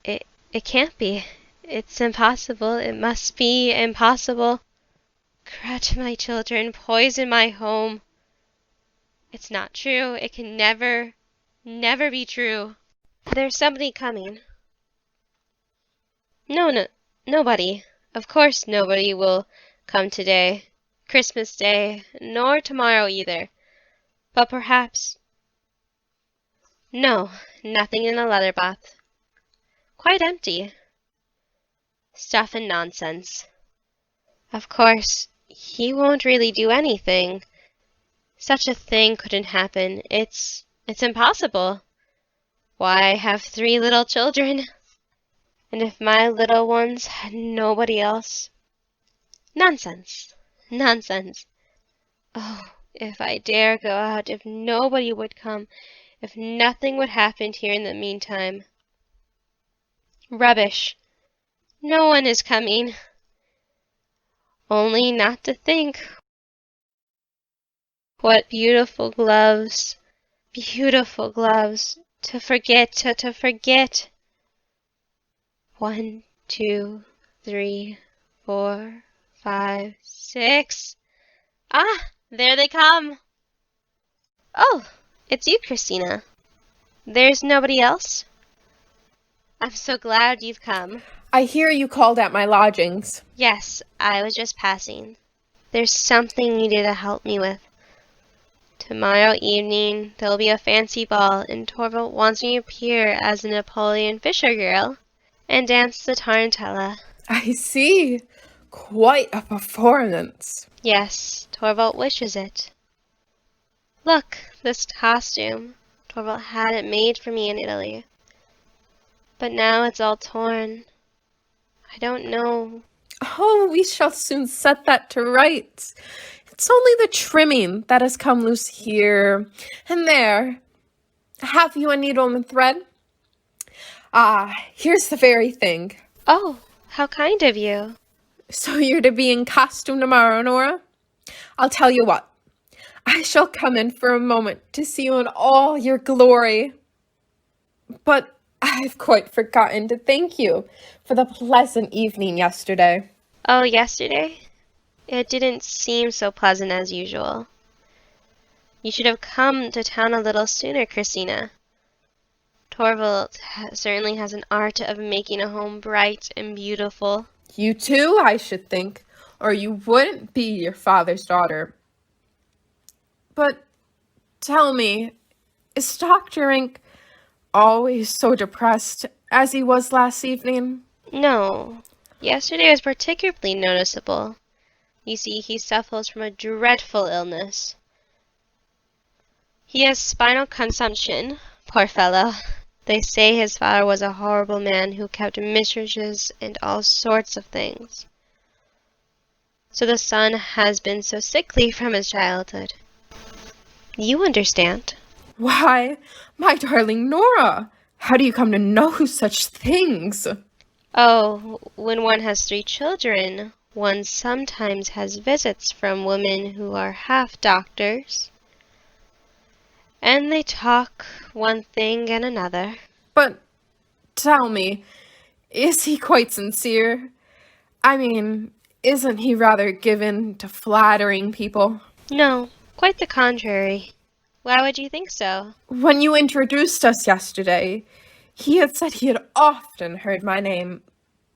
B: It can't be. It's impossible. It must be impossible. Corrupt my children, poison my home. It's not true. It can never be true. There's somebody coming. No, nobody. Of course nobody will come today, Christmas Day, nor tomorrow either. But perhaps... No, nothing in the leather box. Quite empty. Stuff and nonsense. Of course, he won't really do anything. Such a thing couldn't happen. It's impossible. Why, I have 3 little children. And if my little ones had nobody else? Nonsense! Nonsense! Oh, if I dare go out, if nobody would come, if nothing would happen here in the meantime. Rubbish! No one is coming. Only not to think. What beautiful gloves! Beautiful gloves! To forget, to forget! 1, 2, 3, 4, 5, 6. Ah, there they come! Oh, it's you, Christina. There's nobody else? I'm so glad you've come.
F: I hear you called at my lodgings.
B: Yes, I was just passing. There's something you need to help me with. Tomorrow evening there'll be a fancy ball, and Torvald wants me to appear as a Napoleon Fisher girl and dance the tarantella.
F: I see. Quite a performance.
B: Yes, Torvald wishes it. Look, this costume. Torvald had it made for me in Italy. But now it's all torn. I don't know.
F: Oh, we shall soon set that to rights. It's only the trimming that has come loose here and there. Have you a needle and thread? Ah, here's the very thing.
B: Oh, how kind of you.
F: So you're to be in costume tomorrow, Nora? I'll tell you what. I shall come in for a moment to see you in all your glory. But I've quite forgotten to thank you for the pleasant evening yesterday.
B: Oh, yesterday? It didn't seem so pleasant as usual. You should have come to town a little sooner, Christina. Torvald certainly has an art of making a home bright and beautiful.
F: You too, I should think, or you wouldn't be your father's daughter. But tell me, is Dr. Ink always so depressed as he was last evening?
B: No, yesterday was particularly noticeable. You see, he suffers from a dreadful illness. He has spinal consumption, poor fellow. They say his father was a horrible man who kept mistresses and all sorts of things. So the son has been so sickly from his childhood. You understand.
F: Why, my darling Nora, how do you come to know such things?
B: Oh, when one has 3 children, one sometimes has visits from women who are half doctors. And they talk one thing and another.
F: But tell me, is he quite sincere? I mean, isn't he rather given to flattering people?
B: No, quite the contrary. Why would you think so?
F: When you introduced us yesterday, he had said he had often heard my name.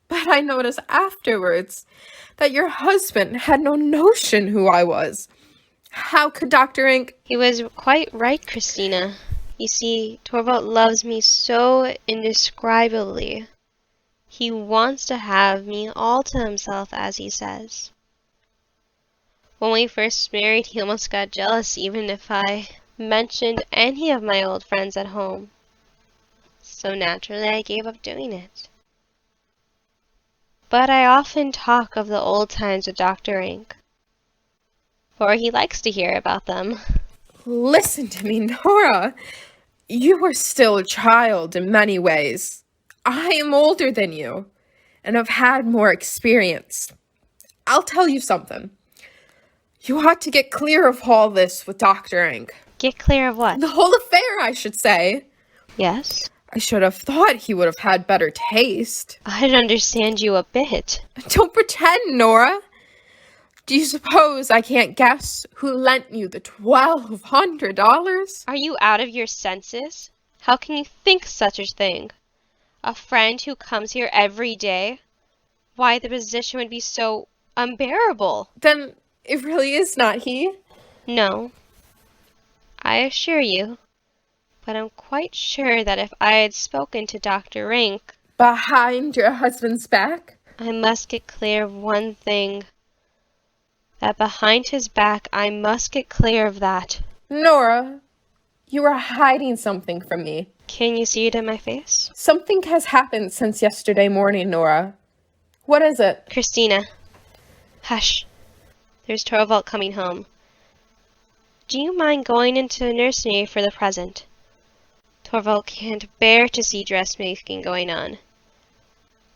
F: But I noticed afterwards that your husband had no notion who I was. How could Dr. Ink...
B: He was quite right, Christina. You see, Torvald loves me so indescribably. He wants to have me all to himself, as he says. When we first married, he almost got jealous even if I mentioned any of my old friends at home. So naturally, I gave up doing it. But I often talk of the old times with Dr. Ink, for he likes to hear about them.
F: Listen to me, Nora. You are still a child in many ways. I am older than you, and have had more experience. I'll tell you something. You ought to get clear of all this with Dr. Ink.
B: Get clear of what?
F: The whole affair, I should say.
B: Yes?
F: I should have thought he would have had better taste.
B: I don't understand you a bit.
F: Don't pretend, Nora. Do you suppose I can't guess who lent you the $1,200?
B: Are you out of your senses? How can you think such a thing? A friend who comes here every day? Why, the position would be so unbearable.
F: Then it really is not he?
B: No, I assure you. But I'm quite sure that if I had spoken to Dr. Ink...
F: Behind your husband's back?
B: I must get clear of one thing. That behind his back, I must get clear of that.
F: Nora, you are hiding something from me.
B: Can you see it in my face?
F: Something has happened since yesterday morning, Nora. What is it?
B: Christina. Hush. There's Torvald coming home. Do you mind going into the nursery for the present? Torvald can't bear to see dressmaking going on.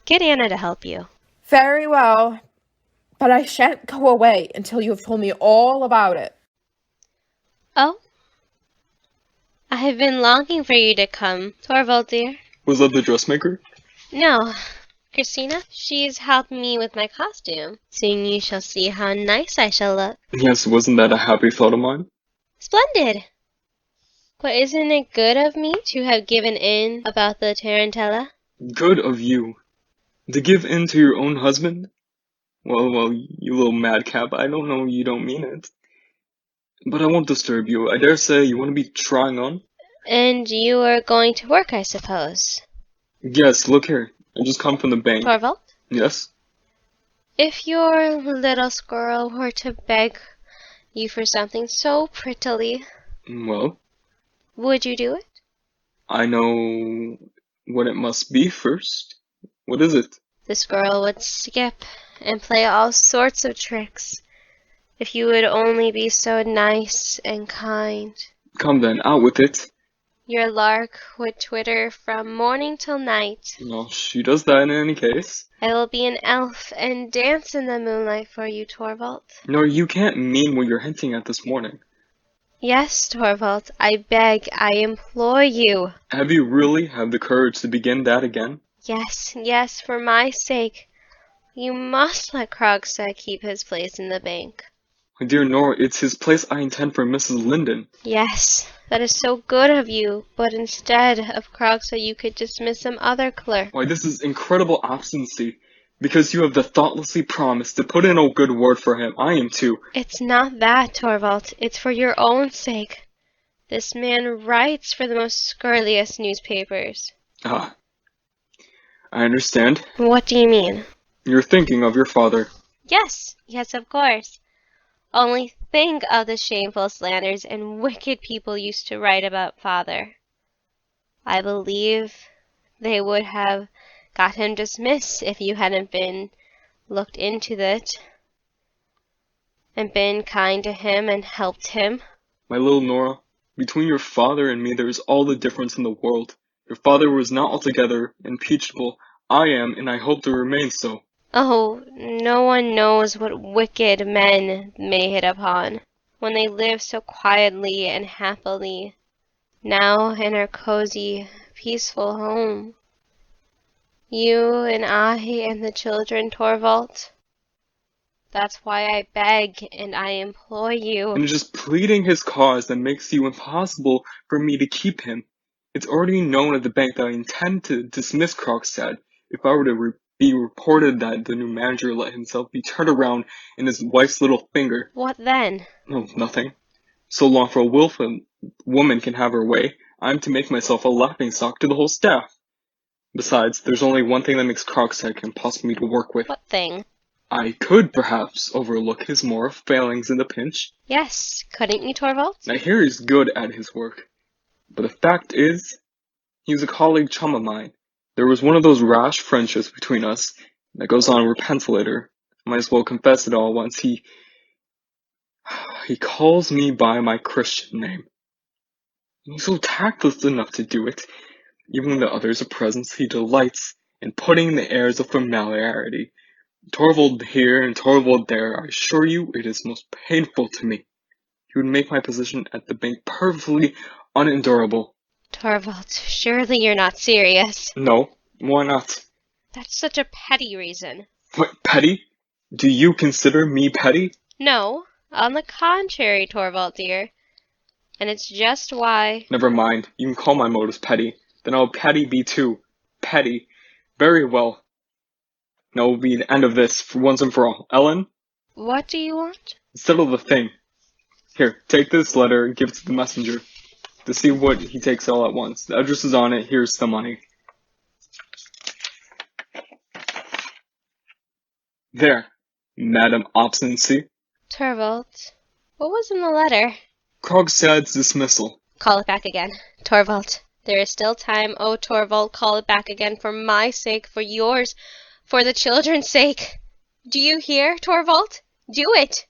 B: Get Anna to help you.
F: Very well, but I shan't go away until you have told me all about it.
B: Oh? I have been longing for you to come, Torvald dear.
D: Was that the dressmaker?
B: No, Christina. She's helped me with my costume. Soon you shall see how nice I shall look.
D: Yes, wasn't that a happy thought of mine?
B: Splendid! But isn't it good of me to have given in about the tarantella?
D: Good of you. To give in to your own husband? Well, you little madcap, I don't know you don't mean it. But I won't disturb you. I dare say you want to be trying on?
B: And you are going to work, I suppose.
D: Yes, look here. I just come from the bank.
B: Torvald?
D: Yes?
B: If your little squirrel were to beg you for something so prettily,
D: Well,
B: would you do it?
D: I know what it must be first. What is it?
B: The squirrel would skip and play all sorts of tricks if you would only be so nice and kind.
D: Come then, out with it.
B: Your lark would twitter from morning till night.
D: No, she does that in any case.
B: I will be an elf and dance in the moonlight for you, Torvald.
D: No, you can't mean what you're hinting at this morning.
B: Yes, Torvald, I beg, I implore you.
D: Have you really had the courage to begin that again?
B: Yes, for my sake. You must let Krogstad keep his place in the bank.
D: My dear Nora, it's his place I intend for Mrs. Linden.
B: Yes, that is so good of you, but instead of Krogstad you could dismiss some other clerk.
D: Why, this is incredible obstinacy. Because you have the thoughtlessly promised to put in a good word for him, I am too.
B: It's not that, Torvald. It's for your own sake. This man writes for the most scurriest newspapers.
D: Ah, I understand.
B: What do you mean?
D: You're thinking of your father.
B: Yes, of course. Only think of the shameful slanders and wicked people used to write about father. I believe they would have got him dismissed if you hadn't been looked into it and been kind to him and helped him.
D: My little Nora, between your father and me there is all the difference in the world. Your father was not altogether impeachable. I am, and I hope to remain so.
B: Oh, no one knows what wicked men may hit upon when they live so quietly and happily now in our cozy, peaceful home. You and I and the children, Torvald. That's why I beg and I implore you.
D: And it's just pleading his cause that makes you impossible for me to keep him. It's already known at the bank that I intend to dismiss Krogstad if I were to be reported that the new manager let himself be turned around in his wife's little finger.
B: What then?
D: Oh, nothing. So long for a willful woman can have her way, I'm to make myself a laughingstock to the whole staff. Besides, there's only one thing that makes Krogstad impossible to work with.
B: What thing?
D: I could perhaps overlook his moral failings in the pinch.
B: Yes, couldn't you, Torvald?
D: I hear he's good at his work. But the fact is, he was a colleague chum of mine. There was one of those rash friendships between us that goes on repents later. Might as well confess it all once. He calls me by my Christian name. He's so tactless enough to do it. Even when the others are present, he delights in putting in the airs of familiarity. Torvald here and Torvald there, I assure you it is most painful to me. He would make my position at the bank perfectly unendurable.
B: Torvald, surely you're not serious.
D: No, why not?
B: That's such a petty reason.
D: What, petty? Do you consider me petty?
B: No, on the contrary, Torvald dear. And it's just why...
D: Never mind, you can call my motives petty. Then I'll petty be too. Petty. Very well. Now will be the end of this, for once and for all. Ellen?
B: What do you want?
D: Settle the thing. Here, take this letter and give it to the messenger. To see what he takes all at once. The address is on it, here's the money. There, Madam Obstinacy.
B: Torvald, what was in the letter?
D: Krogstad's dismissal.
B: Call it back again. Torvald, There is still time. Oh, Torvald, call it back again for my sake, for yours, for the children's sake. Do you hear, Torvald? Do it!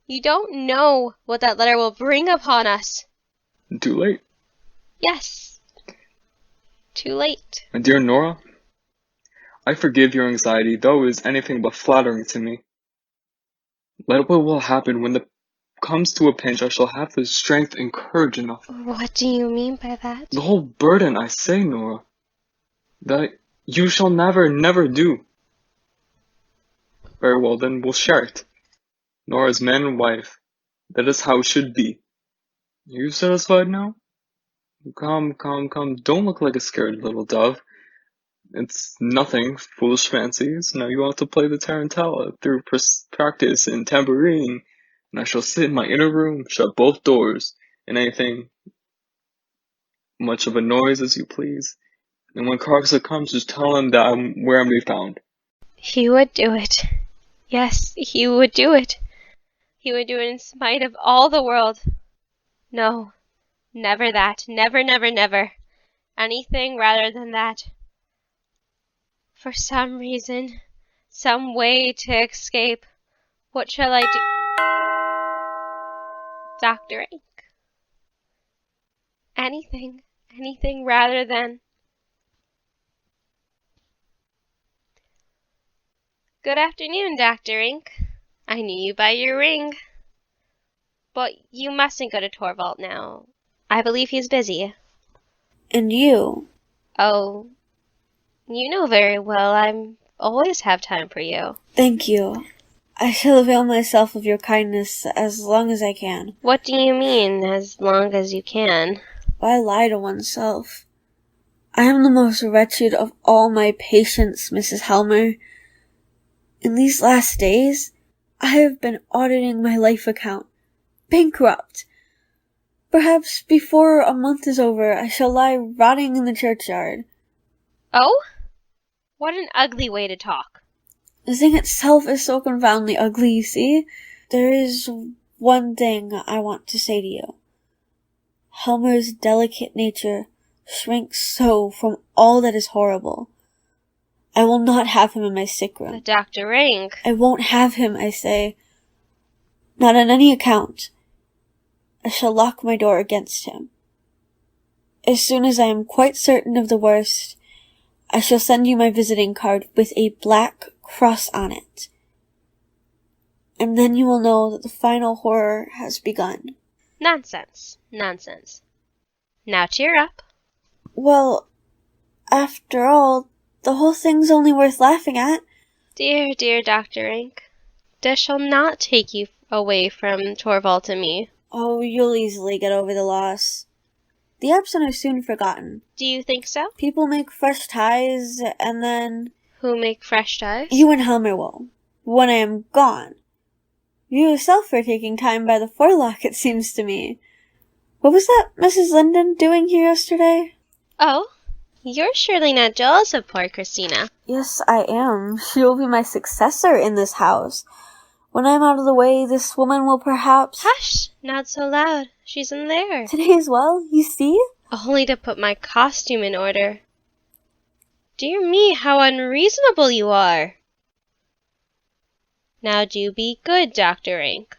B: You don't know what that letter will bring upon us.
D: Too late.
B: Yes. Too late.
D: My dear Nora, I forgive your anxiety, though it is anything but flattering to me. Let what will happen when it comes to a pinch, I shall have the strength and courage enough.
B: What do you mean by that?
D: The whole burden, I say, Nora, that you shall never do. Very well, then we'll share it. Nora's man and wife. That is how it should be. Are you satisfied now? Come. Don't look like a scared little dove. It's nothing, foolish fancies. Now you ought to play the tarantella through practice and tambourine, and I shall sit in my inner room, shut both doors, and anything much of a noise as you please. And when Carxa comes, just tell him that I'm where I'm to be found.
B: He would do it. Yes, he would do it. He would do it in spite of all the world. No, never that. Never. Anything rather than that. For some reason, some way to escape. What shall I do? Dr. Ink. Anything rather than... Good afternoon, Dr. Ink. I knew you by your ring. But you mustn't go to Torvald now. I believe he's busy.
G: And you?
B: Oh, you know very well I always have time for you.
G: Thank you. I shall avail myself of your kindness as long as I can.
B: What do you mean, as long as you can?
G: Why lie to oneself? I am the most wretched of all my patients, Mrs. Helmer. In these last days, I have been auditing my life account. Bankrupt. Perhaps before a month is over, I shall lie rotting in the churchyard.
B: Oh? What an ugly way to talk.
G: The thing itself is so confoundedly ugly, you see. There is one thing I want to say to you. Helmer's delicate nature shrinks so from all that is horrible. I will not have him in my sick room.
B: But Dr. Ink...
G: I won't have him, I say. Not on any account. I shall lock my door against him. As soon as I am quite certain of the worst, I shall send you my visiting card with a black cross on it. And then you will know that the final horror has begun.
B: Nonsense. Now cheer up.
G: Well, after all, the whole thing's only worth laughing at.
B: Dear Dr. Ink, this shall not take you away from Torvald and me.
G: Oh, you'll easily get over the loss. The absent are soon forgotten.
B: Do you think so?
G: People make fresh ties, and then...
B: Who make fresh ties?
G: You and Helmer will, when I am gone. You yourself are taking time by the forelock, it seems to me. What was that Mrs. Linden doing here yesterday?
B: Oh, you're surely not jealous of poor Christina.
G: Yes, I am. She will be my successor in this house. When I'm out of the way, this woman will perhaps...
B: Hush! Not so loud. She's in there.
G: Today as well, you see?
B: Only to put my costume in order. Dear me, how unreasonable you are. Now do be good, Dr. Ink.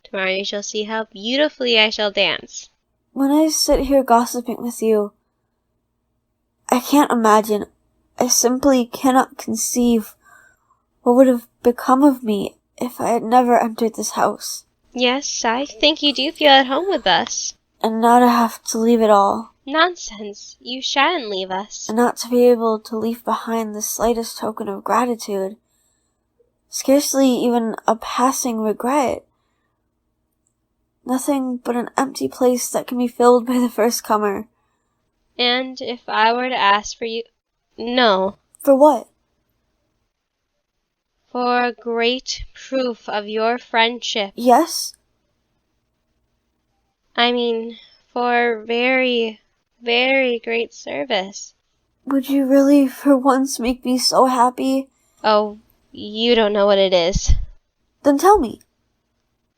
B: Tomorrow you shall see how beautifully I shall dance.
G: When I sit here gossiping with you, I can't imagine, I simply cannot conceive what would have become of me if I had never entered this house.
B: Yes, I think you do feel at home with us.
G: And now to have to leave it all.
B: Nonsense. You shan't leave us.
G: And not to be able to leave behind the slightest token of gratitude. Scarcely even a passing regret. Nothing but an empty place that can be filled by the first comer.
B: And if I were to ask for you... No.
G: For what?
B: For a great proof of your friendship.
G: Yes?
B: I mean, for very, very great service.
G: Would you really for once make me so happy?
B: Oh, you don't know what it is.
G: Then tell me.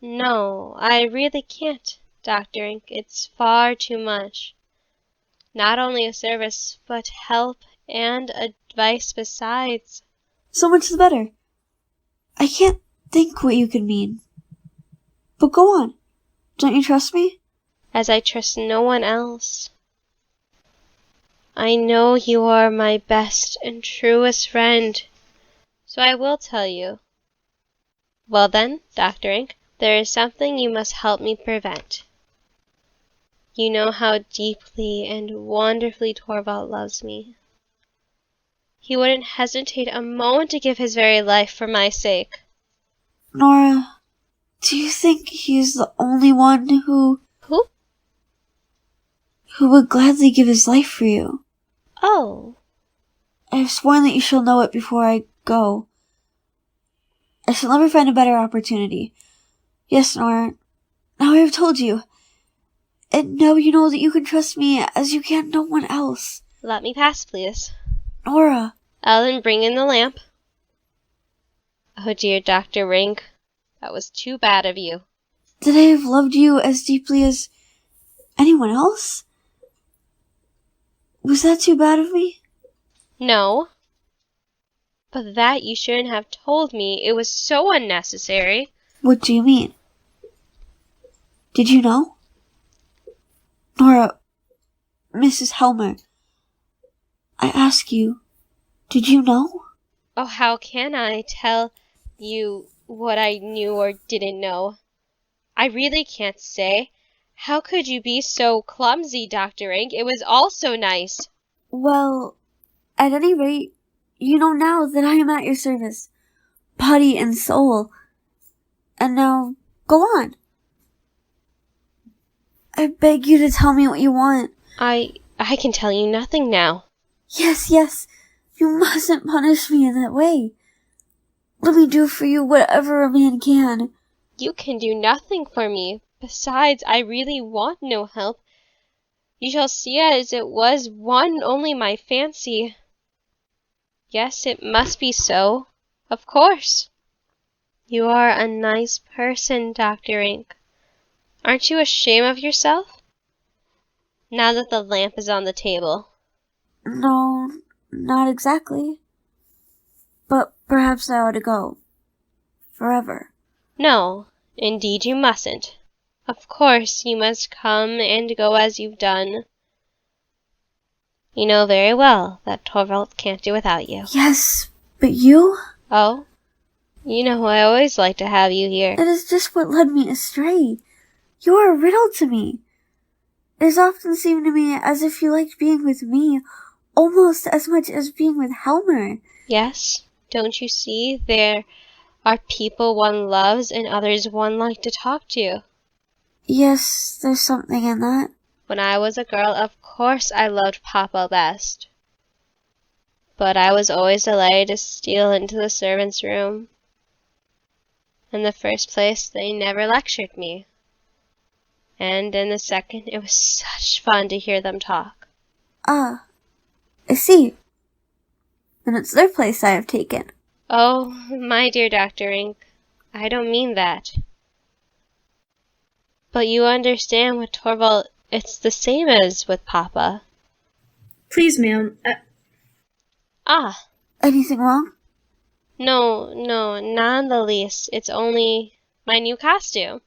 B: No, I really can't, Dr. Ink. It's far too much. Not only a service, but help and advice besides.
G: So much the better. I can't think what you could mean. But go on. Don't you trust me?
B: As I trust no one else. I know you are my best and truest friend, so I will tell you. Well then, Dr. Ink, there is something you must help me prevent. You know how deeply and wonderfully Torvald loves me. He wouldn't hesitate a moment to give his very life for my sake.
G: Nora, do you think he's the only one who would gladly give his life for you?
B: Oh.
G: I have sworn that you shall know it before I go. I shall never find a better opportunity. Yes, Nora, now I have told you. And now you know that you can trust me as you can no one else.
B: Let me pass, please.
G: Nora.
B: Ellen, bring in the lamp. Oh dear, Dr. Rink, that was too bad of you.
G: Did I have loved you as deeply as anyone else? Was that too bad of me?
B: No. But that you shouldn't have told me. It was so unnecessary.
G: What do you mean? Did you know? Nora, Mrs. Helmer, I ask you, did you know?
B: Oh, how can I tell you what I knew or didn't know? I really can't say. How could you be so clumsy, Dr. Ink? It was all so nice.
G: Well, at any rate, you know now that I am at your service, body and soul. And now, go on. I beg you to tell me what you want.
B: I can tell you nothing now.
G: Yes, you mustn't punish me in that way. Let me do for you whatever a man can.
B: You can do nothing for me. Besides, I really want no help. You shall see it as it was only my fancy. Yes, it must be so. Of course. You are a nice person, Dr. Ink. Aren't you ashamed of yourself? Now that the lamp is on the table.
G: No, not exactly. But perhaps I ought to go. Forever.
B: No, indeed you mustn't. Of course you must come and go as you've done. You know very well that Torvald can't do without you.
G: Yes, but you?
B: Oh? You know I always like to have you here.
G: That is just what led me astray. You are a riddle to me. It has often seemed to me as if you liked being with me almost as much as being with Helmer.
B: Yes? Don't you see? There are people one loves and others one likes to talk to.
G: Yes, there's something in that.
B: When I was a girl, of course I loved Papa best. But I was always delighted to steal into the servants' room. In the first place, they never lectured me. And in the second, it was such fun to hear them talk.
G: Ah, I see. Then it's their place I have taken.
B: Oh, my dear Dr. Ink, I don't mean that. But you understand with Torvald, it's the same as with Papa.
E: Please, ma'am.
B: Ah.
G: Anything wrong?
B: No, not in the least. It's only my new costume.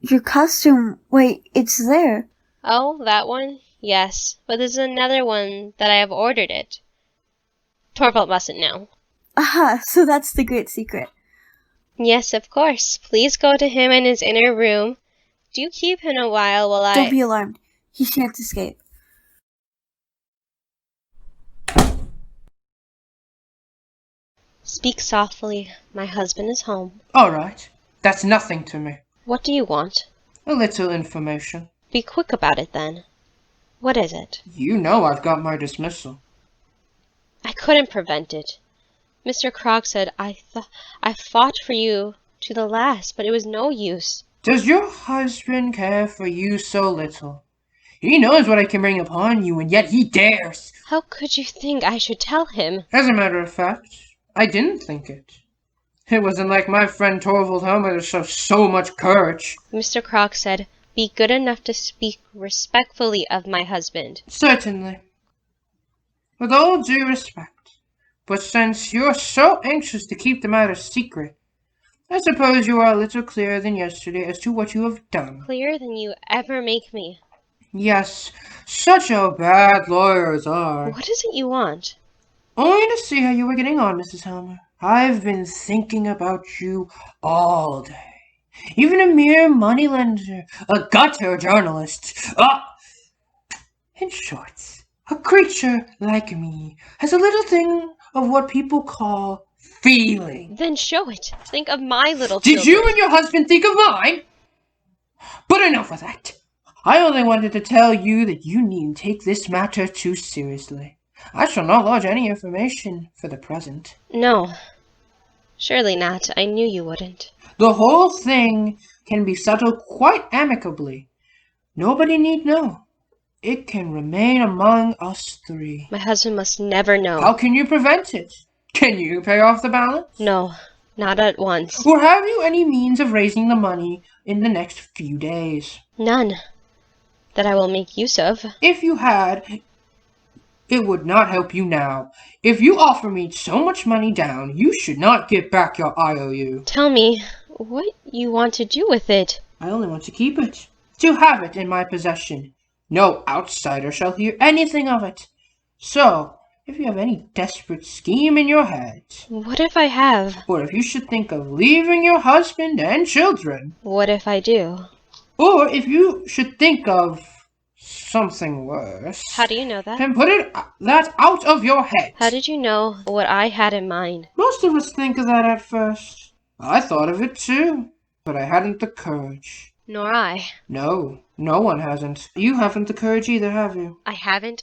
G: Your costume? Wait, it's there.
B: Oh, that one? Yes, but there's another one that I have ordered it. Torvald mustn't know.
G: Aha, so that's the great secret.
B: Yes, of course. Please go to him in his inner room. Do keep him a while I...
G: Don't be alarmed. He shan't escape.
B: Speak softly. My husband is home.
H: All right. That's nothing to me.
B: What do you want?
H: A little information.
B: Be quick about it, then. What is it?
H: You know I've got my dismissal.
B: I couldn't prevent it. Mr. Krog said I fought for you to the last, but it was no use.
H: Does your husband care for you so little? He knows what I can bring upon you, and yet he dares.
B: How could you think I should tell him?
H: As a matter of fact, I didn't think it. It wasn't like my friend Torvald Helmer to show so much courage.
B: Mr. Krog said, Be good enough to speak respectfully of my husband.
H: Certainly. With all due respect. But since you're so anxious to keep the matter secret, I suppose you are a little clearer than yesterday as to what you have done.
B: Clearer than you ever make me.
H: Yes, such a bad lawyers are.
B: What is it you want?
H: Only to see how you were getting on, Mrs. Helmer. I've been thinking about you all day. Even a mere moneylender, a gutter journalist, in short, a creature like me has a little thing of what people call feeling.
B: Then show it. Think of my little
H: Did
B: children.
H: you and your husband think of mine? But enough of that. I only wanted to tell you that you needn't take this matter too seriously. I shall not lodge any information for the present.
B: No. Surely not. I knew you wouldn't.
H: The whole thing can be settled quite amicably. Nobody need know. It can remain among us three.
B: My husband must never know.
H: How can you prevent it? Can you pay off the balance?
B: No, not at once.
H: Or have you any means of raising the money in the next few days?
B: None. That I will make use of.
H: If you had, it would not help you now. If you offer me so much money down, you should not give back your IOU.
B: Tell me, what you want to do with it?
H: I only want to keep it. To have it in my possession. No outsider shall hear anything of it. So, if you have any desperate scheme in your head,
B: What if I have?
H: or if you should think of leaving your husband and children,
B: What if I do?
H: or if you should think of something worse,
B: How do you know that?
H: then put that out of your head.
B: How did you know what I had in mind?
H: Most of us think of that at first. I thought of it too, but I hadn't the courage.
B: Nor I.
H: No, no one hasn't. You haven't the courage either, have you?
B: I haven't.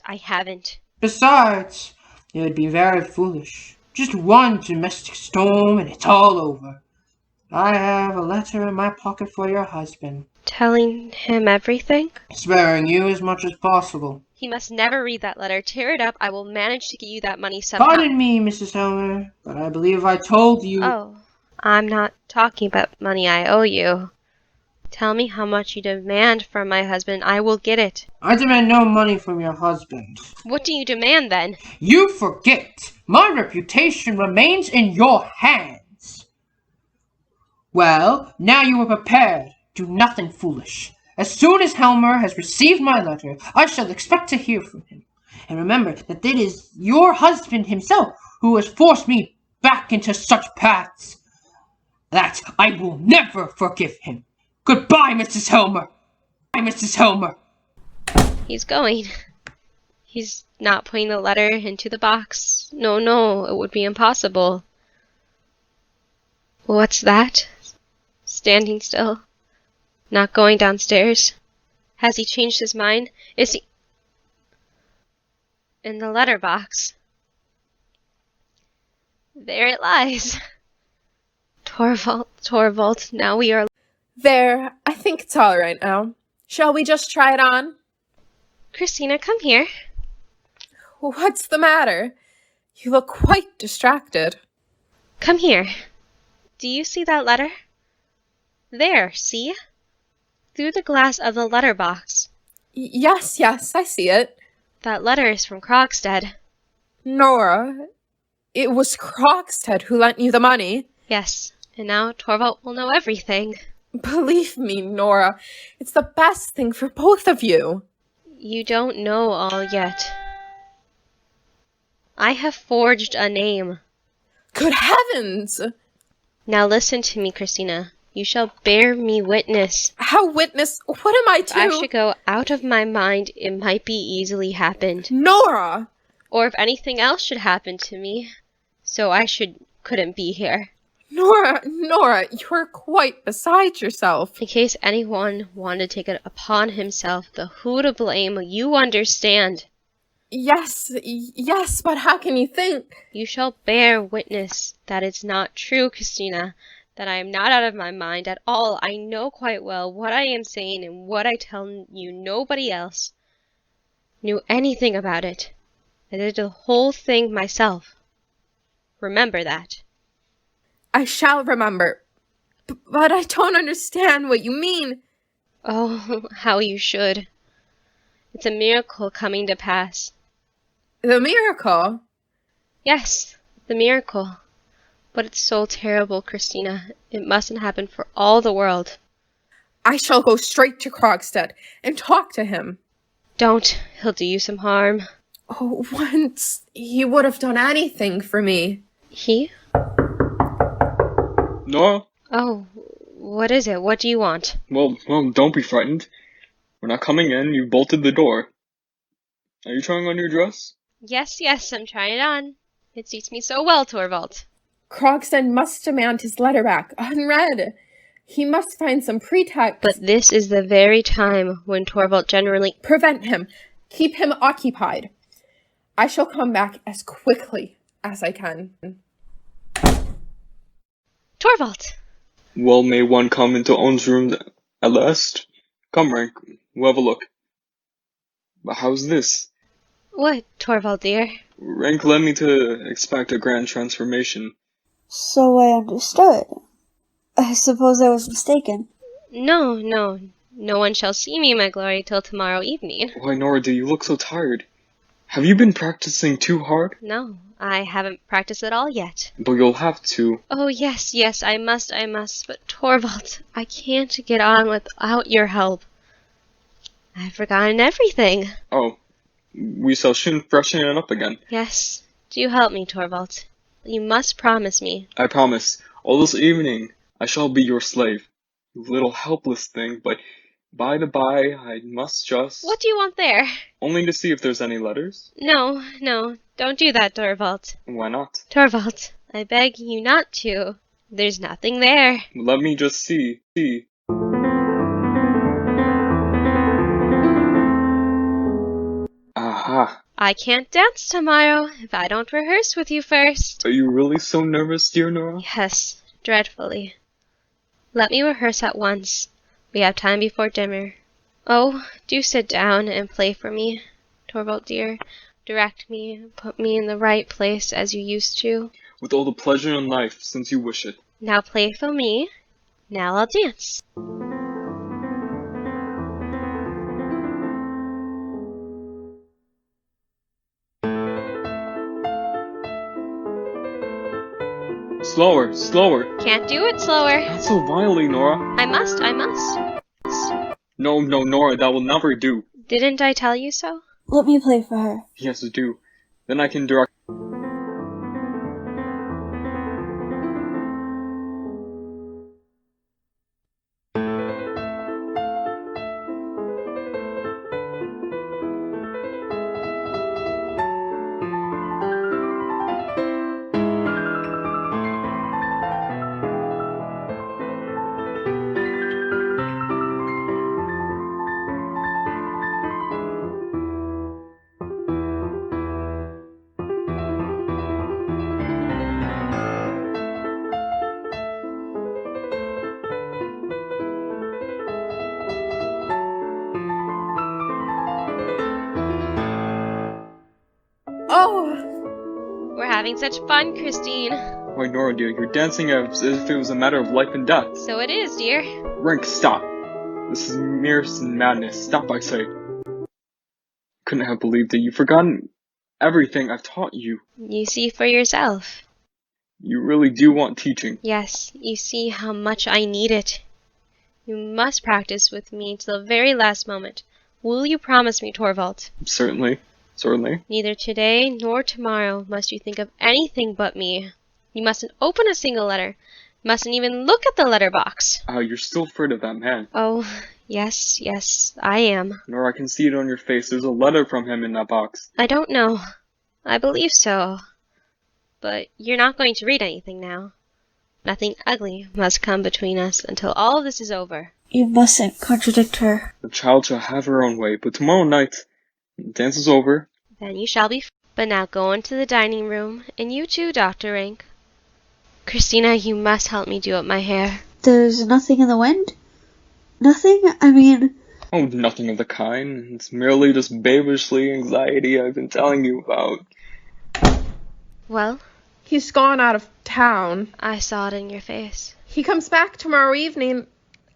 H: Besides, it would be very foolish. Just one domestic storm and it's all over. I have a letter in my pocket for your husband,
B: Telling him everything?
H: sparing you as much as possible.
B: He must never read that letter. Tear it up. I will manage to get you that money somehow.
H: Pardon me, Mrs. Helmer, but I believe I told you...
B: Oh, I'm not talking about money I owe you. Tell me how much you demand from my husband. I will get it.
H: I demand no money from your husband.
B: What do you demand then?
H: You forget. My reputation remains in your hands. Well, now you are prepared. Do nothing foolish. As soon as Helmer has received my letter, I shall expect to hear from him. And remember that it is your husband himself who has forced me back into such paths. That I will never forgive him. Goodbye, Mrs. Helmer. Bye, Mrs. Helmer.
B: He's going. He's not putting the letter into the box. No, it would be impossible. What's that? Standing still. Not going downstairs. Has he changed his mind? Is he... In the letter box. There it lies. Torvald, now we are...
F: There, I think it's all right now. Shall we just try it on?
B: Christina, come here.
F: What's the matter? You look quite distracted.
B: Come here. Do you see that letter? There, see? Through the glass of the letter box.
F: Yes, I see it.
B: That letter is from Krogstad.
F: Nora, it was Krogstad who lent you the money.
B: Yes, and now Torvald will know everything.
F: Believe me, Nora, it's the best thing for both of you.
B: You don't know all yet. I have forged a name.
F: Good heavens!
B: Now listen to me, Christina. You shall bear me witness.
F: How witness? What am I
B: If
F: to?
B: I should go out of my mind, it might be easily happened.
F: Nora!
B: Or if anything else should happen to me, so I couldn't be here.
F: Nora, you're quite beside yourself.
B: In case anyone wanted to take it upon himself, the who to blame, you understand.
F: Yes, but how can you think?
B: You shall bear witness that it's not true, Christina, that I am not out of my mind at all. I know quite well what I am saying and what I tell you. Nobody else knew anything about it. I did the whole thing myself. Remember that.
F: I shall remember. But I don't understand what you mean.
B: Oh, how you should. It's a miracle coming to pass.
F: The miracle?
B: Yes, the miracle. But it's so terrible, Christina. It mustn't happen for all the world.
F: I shall go straight to Krogstad and talk to him.
B: Don't. He'll do you some harm.
F: Oh, once he would have done anything for me.
B: He?
D: Nora?
B: Oh, what is it? What do you want?
D: Well, don't be frightened. We're not coming in. You bolted the door. Are you trying on your dress?
B: Yes, I'm trying it on. It suits me so well, Torvald.
F: Krogstad must demand his letter back, unread. He must find some pretext.
B: But this is the very time when Torvald generally...
F: Prevent him. Keep him occupied. I shall come back as quickly as I can.
B: Torvald!
D: Well, may one come into Owen's room at last? Come, Rank, we'll have a look. But how's this?
B: What, Torvald dear?
D: Rank led me to expect a grand transformation.
G: So I understood. I suppose I was mistaken.
B: No. No one shall see me in my glory till tomorrow evening.
D: Why, Nora, do you look so tired? Have you been practicing too hard?
B: No, I haven't practiced at all yet.
D: But you'll have to.
B: Oh, yes, I must. But Torvald, I can't get on without your help. I've forgotten everything.
D: Oh, we shall soon freshen it up again.
B: Yes, do help me, Torvald. You must promise me.
D: I promise. All this evening, I shall be your slave. You little helpless thing, but by the by, I must just...
B: What do you want there?
D: Only to see if there's any letters.
B: No, don't do that, Torvald.
D: Why not?
B: Torvald, I beg you not to. There's nothing there.
D: Let me just see. Aha.
B: I can't dance tomorrow if I don't rehearse with you first.
D: Are you really so nervous, dear Nora?
B: Yes, dreadfully. Let me rehearse at once. We have time before dinner. Oh, do sit down and play for me, Torvald dear. Direct me, put me in the right place as you used to.
D: With all the pleasure in life, since you wish it.
B: Now play for me. Now I'll dance.
D: Slower.
B: Can't do it slower.
D: Not so violently, Nora.
B: I must.
D: No, Nora, that will never do.
B: Didn't I tell you so?
G: Let me play for her.
D: Yes, do. Then I can direct...
F: Oh!
B: We're having such fun, Christine.
D: Why, Nora, dear, you're dancing as if it was a matter of life and death.
B: So it is, dear.
D: Rank, stop. This is mere madness. Stop, I say. Couldn't have believed it. You've forgotten everything I've taught you.
B: You see for yourself.
D: You really do want teaching.
B: Yes, you see how much I need it. You must practice with me till the very last moment. Will you promise me, Torvald?
D: Certainly.
B: Neither today nor tomorrow must you think of anything but me. You mustn't open a single letter. Mustn't even look at the letter box.
D: You're still afraid of that man.
B: Oh, yes, I am.
D: Nora, I can see it on your face. There's a letter from him in that box.
B: I don't know. I believe so. But you're not going to read anything now. Nothing ugly must come between us until all this is over.
G: You mustn't contradict her.
D: The child shall have her own way, but tomorrow night, when the dance is over...
B: Then you shall be free. But now go into the dining room, and you too, Dr. Rank. Christina, you must help me do up my hair.
G: There's nothing in the wind? Nothing? I mean...
D: Oh, nothing of the kind. It's merely this babishly anxiety I've been telling you about.
B: Well?
F: He's gone out of town.
B: I saw it in your face.
F: He comes back tomorrow evening.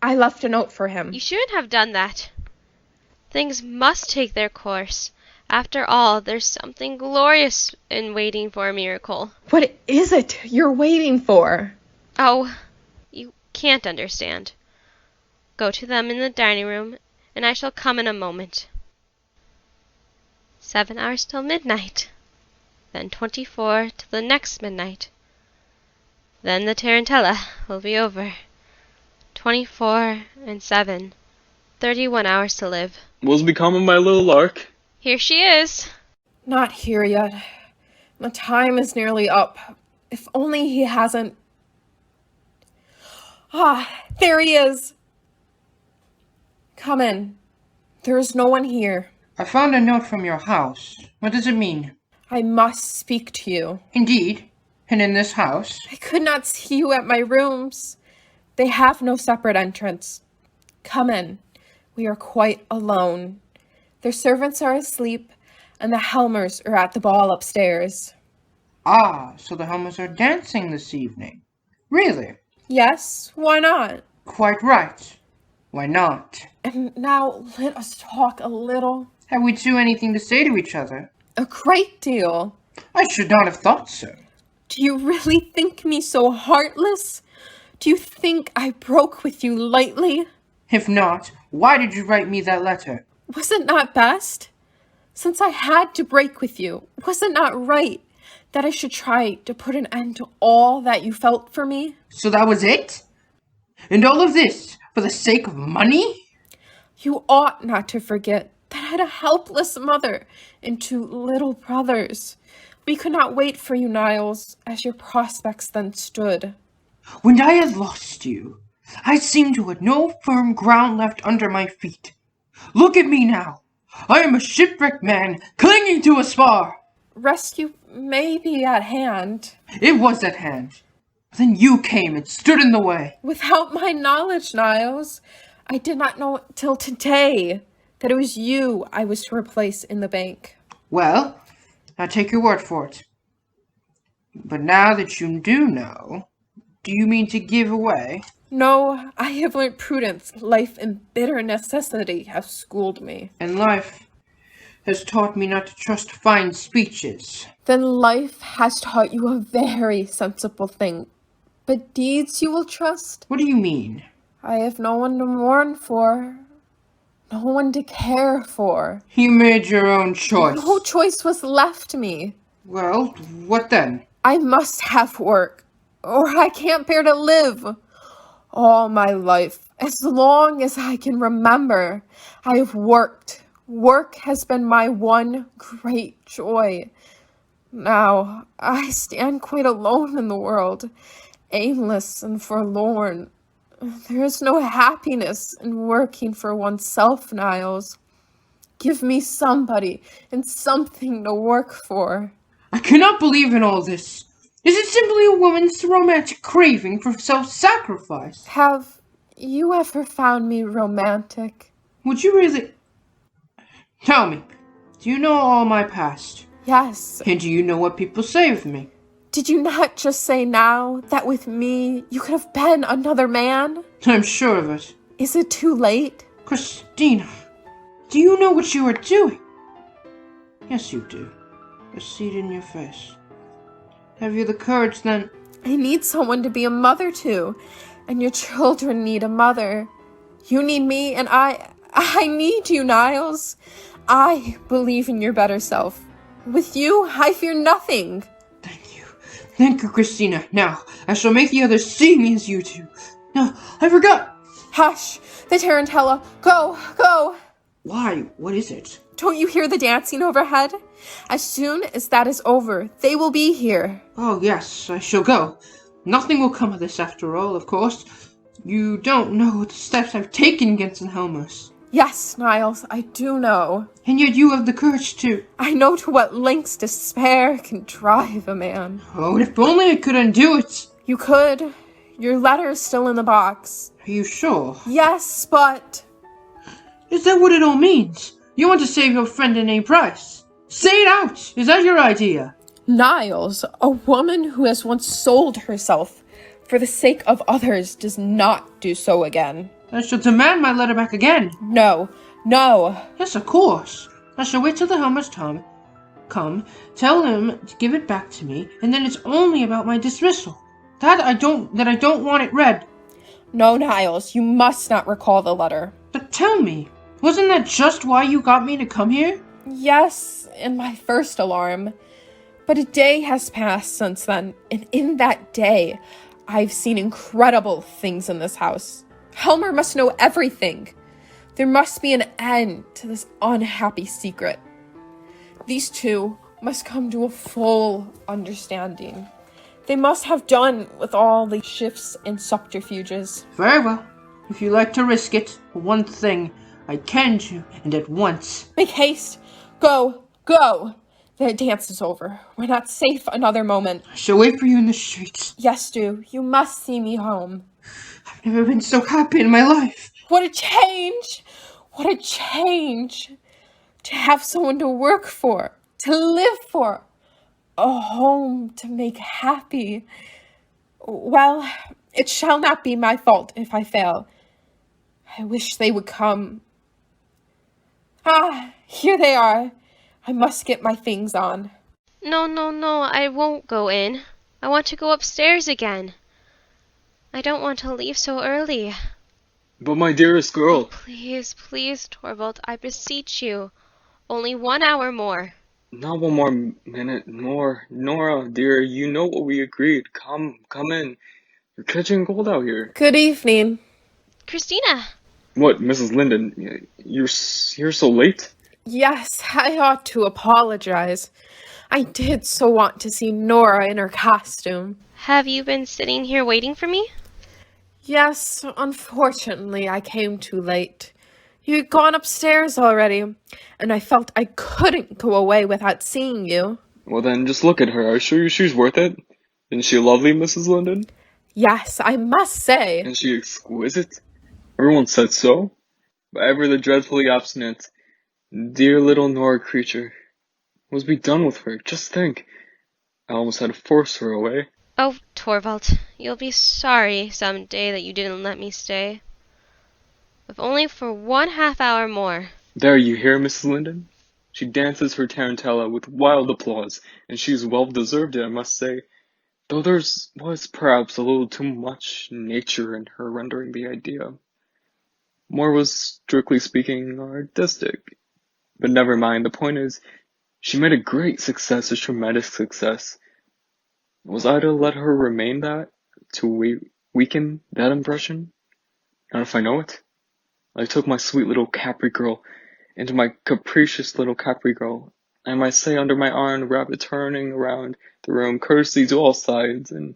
F: I left a note for him.
B: You shouldn't have done that. Things must take their course. After all, there's something glorious in waiting for a miracle.
F: What is it you're waiting for?
B: Oh, you can't understand. Go to them in the dining room, and I shall come in a moment. 7 hours till midnight. Then 24 till the next midnight. Then the tarantella will be over. 24 and 7. 31 hours to live.
D: What's become of my little lark?
B: Here she is.
F: Not here yet. The time is nearly up. If only he hasn't... Ah, there he is. Come in. There is no one here.
H: I found a note from your house. What does it mean?
F: I must speak to you.
H: Indeed. And in this house?
F: I could not see you at my rooms. They have no separate entrance. Come in. We are quite alone. Their servants are asleep, and the Helmers are at the ball upstairs.
H: Ah, so the Helmers are dancing this evening. Really?
F: Yes, why not?
H: Quite right. Why not?
F: And now let us talk a little.
H: Have we two anything to say to each other?
F: A great deal.
H: I should not have thought so.
F: Do you really think me so heartless? Do you think I broke with you lightly?
H: If not, why did you write me that letter?
F: Was it not best? Since I had to break with you, was it not right that I should try to put an end to all that you felt for me?
H: So that was it? And all of this for the sake of money?
F: You ought not to forget that I had a helpless mother and 2 little brothers. We could not wait for you, Niles, as your prospects then stood.
H: When I had lost you, I seemed to have no firm ground left under my feet. Look at me now. I am a shipwrecked man clinging to a spar.
F: Rescue may be at hand.
H: It was at hand. Then you came and stood in the way.
F: Without my knowledge, Niles, I did not know till today that it was you I was to replace in the bank.
H: Well, I take your word for it. But now that you do know, do you mean to give away?
F: No, I have learnt prudence. Life and bitter necessity have schooled me.
H: And life has taught me not to trust fine speeches.
F: Then life has taught you a very sensible thing. But deeds you will trust?
H: What do you mean?
F: I have no one to mourn for. No one to care for.
H: You made your own choice.
F: No choice was left me.
H: Well, what then?
F: I must have work, or I can't bear to live. All my life, as long as I can remember, I have worked. Work has been my one great joy. Now, I stand quite alone in the world, aimless and forlorn. There is no happiness in working for oneself, Niles. Give me somebody and something to work for.
H: I cannot believe in all this. Is it simply a woman's romantic craving for self-sacrifice?
F: Have you ever found me romantic?
H: Would you really... Tell me, do you know all my past?
F: Yes.
H: And do you know what people say of me?
F: Did you not just say now that with me you could have been another man?
H: I'm sure of it.
F: Is it too late?
H: Christina, do you know what you are doing? Yes, you do. I see it in your face. Have you the courage, then?
F: I need someone to be a mother to, and your children need a mother. You need me, and I need you, Niles. I believe in your better self. With you, I fear nothing.
H: Thank you. Thank you, Christina. Now, I shall make the others see me as you do. No, I forgot.
F: Hush! The tarantella! Go! Go!
H: Why? What is it?
F: Don't you hear the dancing overhead? As soon as that is over, they will be here.
H: Oh, yes, I shall go. Nothing will come of this after all, of course. You don't know the steps I've taken against the Helmers.
F: Yes, Niles, I do know.
H: And yet you have the courage to...
F: I know to what lengths despair can drive a man.
H: Oh, if only I could undo it.
F: You could. Your letter is still in the box.
H: Are you sure?
F: Yes, but...
H: Is that what it all means? You want to save your friend at any price? Say it out! Is that your idea?
F: Niles, a woman who has once sold herself for the sake of others does not do so again.
H: I shall demand my letter back again.
F: No, no.
H: Yes, of course. I shall wait till the Helmers come, tell them to give it back to me, and then it's only about my dismissal. That I don't want it read.
F: No, Niles, you must not recall the letter.
H: But tell me, wasn't that just why you got me to come here?
F: Yes, in my first alarm. But a day has passed since then, and in that day, I've seen incredible things in this house. Helmer must know everything. There must be an end to this unhappy secret. These two must come to a full understanding. They must have done with all the shifts and subterfuges.
H: Very well. If you like to risk it for one thing, I can do, and at once.
F: Make haste. Go, go. The dance is over. We're not safe another moment.
H: I shall wait for you in the streets.
F: Yes, do. You must see me home.
H: I've never been so happy in my life.
F: What a change! What a change! To have someone to work for, to live for, a home to make happy. Well, it shall not be my fault if I fail. I wish they would come. Ah, here they are. I must get my things on.
B: No, no, no, I won't go in. I want to go upstairs again. I don't want to leave so early.
D: But my dearest girl.
B: Please, please, Torvald, I beseech you. Only 1 hour more.
D: Not one more minute more. Nora, dear, you know what we agreed. Come in. You're catching cold out here.
F: Good evening.
B: Christina!
D: What, Mrs. Linden? You're here so late?
F: Yes, I ought to apologize. I did so want to see Nora in her costume.
B: Have you been sitting here waiting for me?
F: Yes, unfortunately, I came too late. You'd gone upstairs already, and I felt I couldn't go away without seeing you.
D: Well then, just look at her. I assure you she's worth it. Isn't she lovely, Mrs. Linden?
F: Yes, I must say.
D: Isn't she exquisite? Everyone said so. But ever the dreadfully obstinate, dear little Nora creature. What was be done with her? Just think. I almost had to force her away.
B: Oh, Torvald, you'll be sorry some day that you didn't let me stay. If only for 1/2 hour more.
D: There, you hear, Mrs. Linden? She dances her tarantella with wild applause, and she's well deserved it, I must say. Though was perhaps a little too much nature in her rendering the idea. More was, strictly speaking, artistic. But never mind, the point is, she made a great success, a tremendous success. Was I to let her remain that? To weaken that impression? Not if I know it. I took my sweet little Capri girl into my capricious little Capri girl, I might say under my arm, rapid turning around the room, courtesy to all sides, and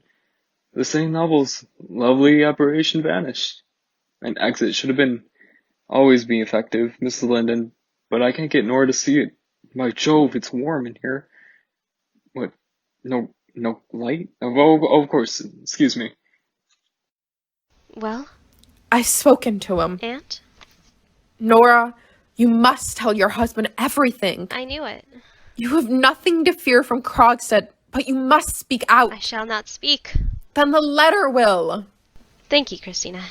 D: the same novel's lovely apparition vanished. An exit should have been always be effective, Mrs. Linden, but I can't get Nora to see it. By Jove, it's warm in here. What? No light? Of course, excuse me.
B: Well?
F: I've spoken to him.
B: Aunt?
F: Nora, you must tell your husband everything.
B: I knew it.
F: You have nothing to fear from Krogstad, but you must speak out.
B: I shall not speak.
F: Then the letter will.
B: Thank you, Christina.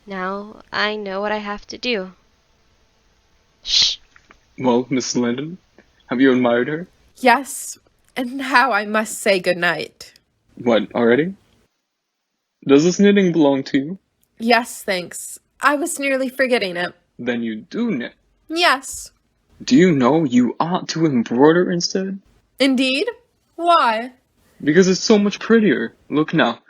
B: Now I know what I have to do. Shh.
D: Well, Mrs. Linden, have you admired her?
F: Yes, and now I must say goodnight.
D: What, already? Does this knitting belong to you?
F: Yes, thanks. I was nearly forgetting it.
D: Then you do knit.
F: Yes.
D: Do you know you ought to embroider instead?
F: Indeed? Why?
D: Because it's so much prettier. Look now.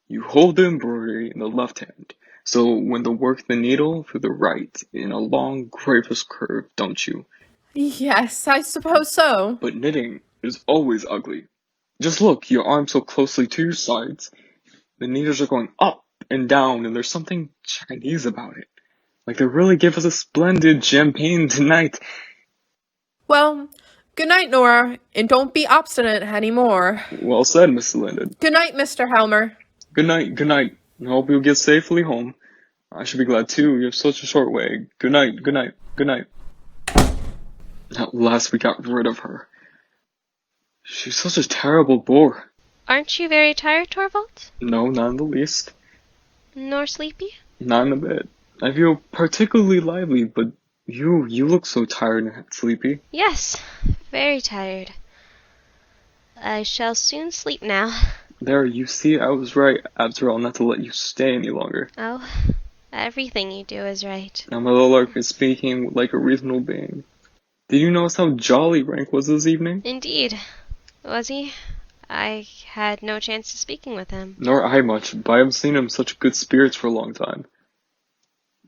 D: You hold the embroidery in the left hand, so when you work the needle through the right in a long, graphic curve, don't you?
F: Yes, I suppose so.
D: But knitting is always ugly. Just look, your arm so closely to your sides. The needles are going up and down, and there's something Chinese about it. Like they really give us a splendid champagne tonight.
F: Well, good night, Nora, and don't be obstinate anymore.
D: Well said, Mrs. Linden.
F: Good night, Mr. Helmer.
D: Good night, good night. I hope you'll get safely home. I should be glad too, you have such a short way. Good night, good night, good night. At last we got rid of her. She's such a terrible bore.
B: Aren't you very tired, Torvald?
D: No, not in the least.
B: nor sleepy?
D: Not in a bit. I feel particularly lively, but you look so tired and sleepy.
B: Yes, very tired. I shall soon sleep now.
D: There, you see, I was right, after all, not to let you stay any longer.
B: Oh, everything you do is right.
D: Now my little lark is speaking like a reasonable being. Did you notice how jolly Rank was this evening?
B: Indeed. Was he? I had no chance of speaking with him.
D: Nor I much, but I haven't seen him in such good spirits for a long time.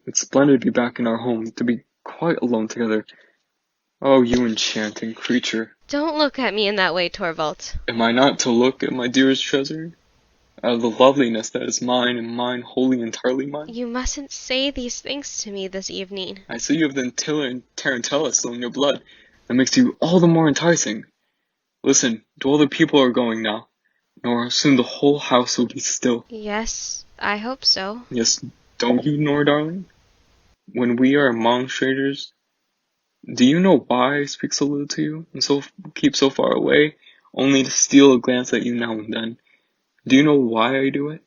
D: It's splendid to be back in our home, to be quite alone together. Oh, you enchanting creature.
B: Don't look at me in that way, Torvald.
D: Am I not to look at my dearest treasure? Out of the loveliness that is mine, and mine wholly entirely mine?
B: You mustn't say these things to me this evening.
D: I see you have the Antilla and Tarantella still in your blood. That makes you all the more enticing. Listen, do all the people are going now. Nora, soon the whole house will be still.
B: Yes, I hope so.
D: Yes, don't you, Nora, darling? When we are among strangers, do you know why I speak so little to you, and keep so far away, only to steal a glance at you now and then? Do you know why I do it?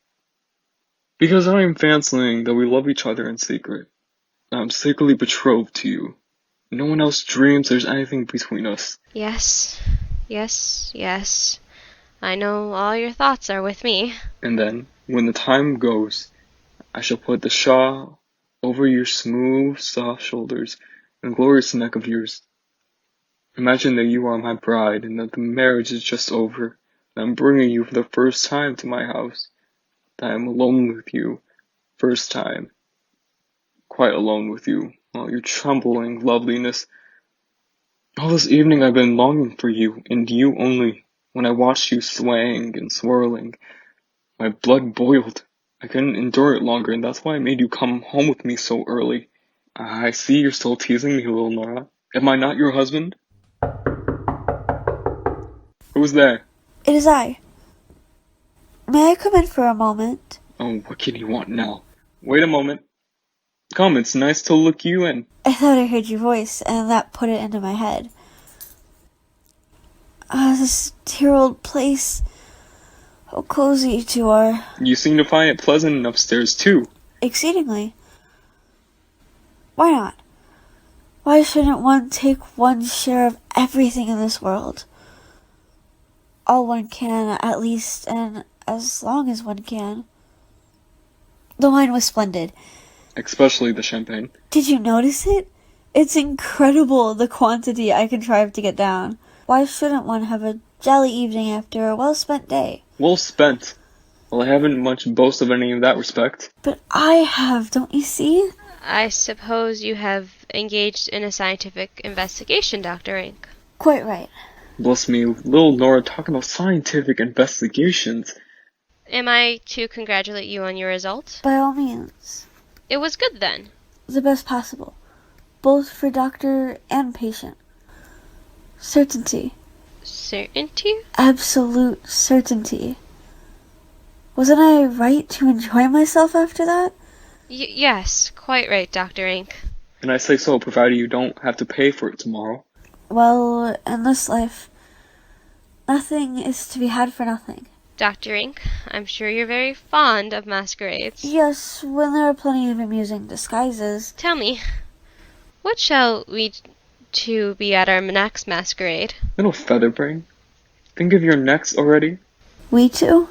D: Because I am fancying that we love each other in secret. I'm secretly betrothed to you. No one else dreams there's anything between us.
B: Yes, yes, yes. I know all your thoughts are with me.
D: And then, when the time goes, I shall put the shawl over your smooth, soft shoulders and glorious neck of yours. Imagine that you are my bride and that the marriage is just over, and I'm bringing you for the first time to my house, that I am alone with you, first time, quite alone with you, all your trembling loveliness. All this evening I've been longing for you, and you only. When I watched you swaying and swirling, my blood boiled. I couldn't endure it longer, and that's why I made you come home with me so early. I see you're still teasing me, little Nora. Am I not your husband? Who's there?
G: It is I. May I come in for a moment?
D: Oh, what can you want now? Wait a moment. Come, it's nice to look you in.
G: I thought I heard your voice, and that put it into my head. This dear old place. How cozy you two are.
D: You seem to find it pleasant and upstairs, too.
G: Exceedingly. Why not? Why shouldn't one take one's share of everything in this world? All one can, at least, and as long as one can. The wine was splendid.
D: Especially the champagne.
G: Did you notice it? It's incredible the quantity I contrived to get down. Why shouldn't one have a jolly evening after a well-spent day?
D: Well spent. Well, I haven't much boast of any in that respect.
G: But I have, don't you see?
B: I suppose you have engaged in a scientific investigation, Dr. Ink.
G: Quite right.
D: Bless me, little Nora talking about scientific investigations.
B: Am I to congratulate you on your result?
G: By all means.
B: It was good, then.
G: The best possible. Both for doctor and patient. Certainty.
B: Certainty?
G: Absolute certainty. Wasn't I right to enjoy myself after that?
B: Yes, quite right, Dr. Ink.
D: And I say so, provided you don't have to pay for it tomorrow.
G: Well, in this life, nothing is to be had for nothing.
B: Dr. Ink, I'm sure you're very fond of masquerades.
G: Yes, when there are plenty of amusing disguises.
B: Tell me, what shall we two be at our next masquerade?
D: Little featherbrain. Think of your next already?
G: We two?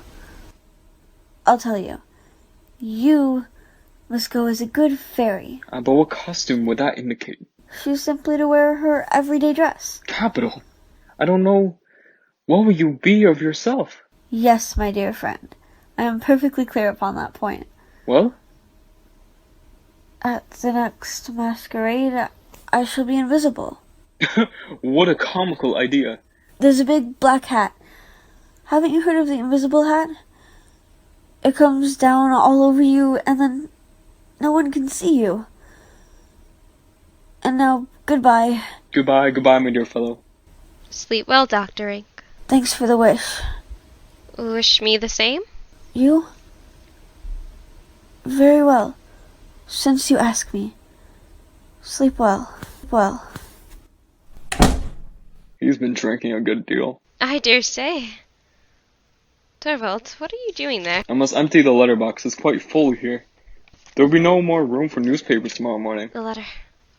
G: I'll tell you. You must go as a good fairy.
D: But what costume would that indicate?
G: She's simply to wear her everyday dress.
D: Capital. I don't know. What will you be of yourself?
G: Yes, my dear friend. I am perfectly clear upon that point.
D: Well?
G: At the next masquerade, I shall be invisible.
D: What a comical idea.
G: There's a big black hat. Haven't you heard of the invisible hat? It comes down all over you, and then no one can see you. And now, goodbye.
D: Goodbye, goodbye, my dear fellow.
B: Sleep well, Dr. Ink.
G: Thanks for the wish.
B: Wish me the same?
G: You? Very well, since you ask me. Sleep well. Well.
D: He's been drinking a good deal.
B: I dare say. Torvald, what are you doing there?
D: I must empty the letterbox. It's quite full here. There will be no more room for newspapers tomorrow morning.
B: The letter.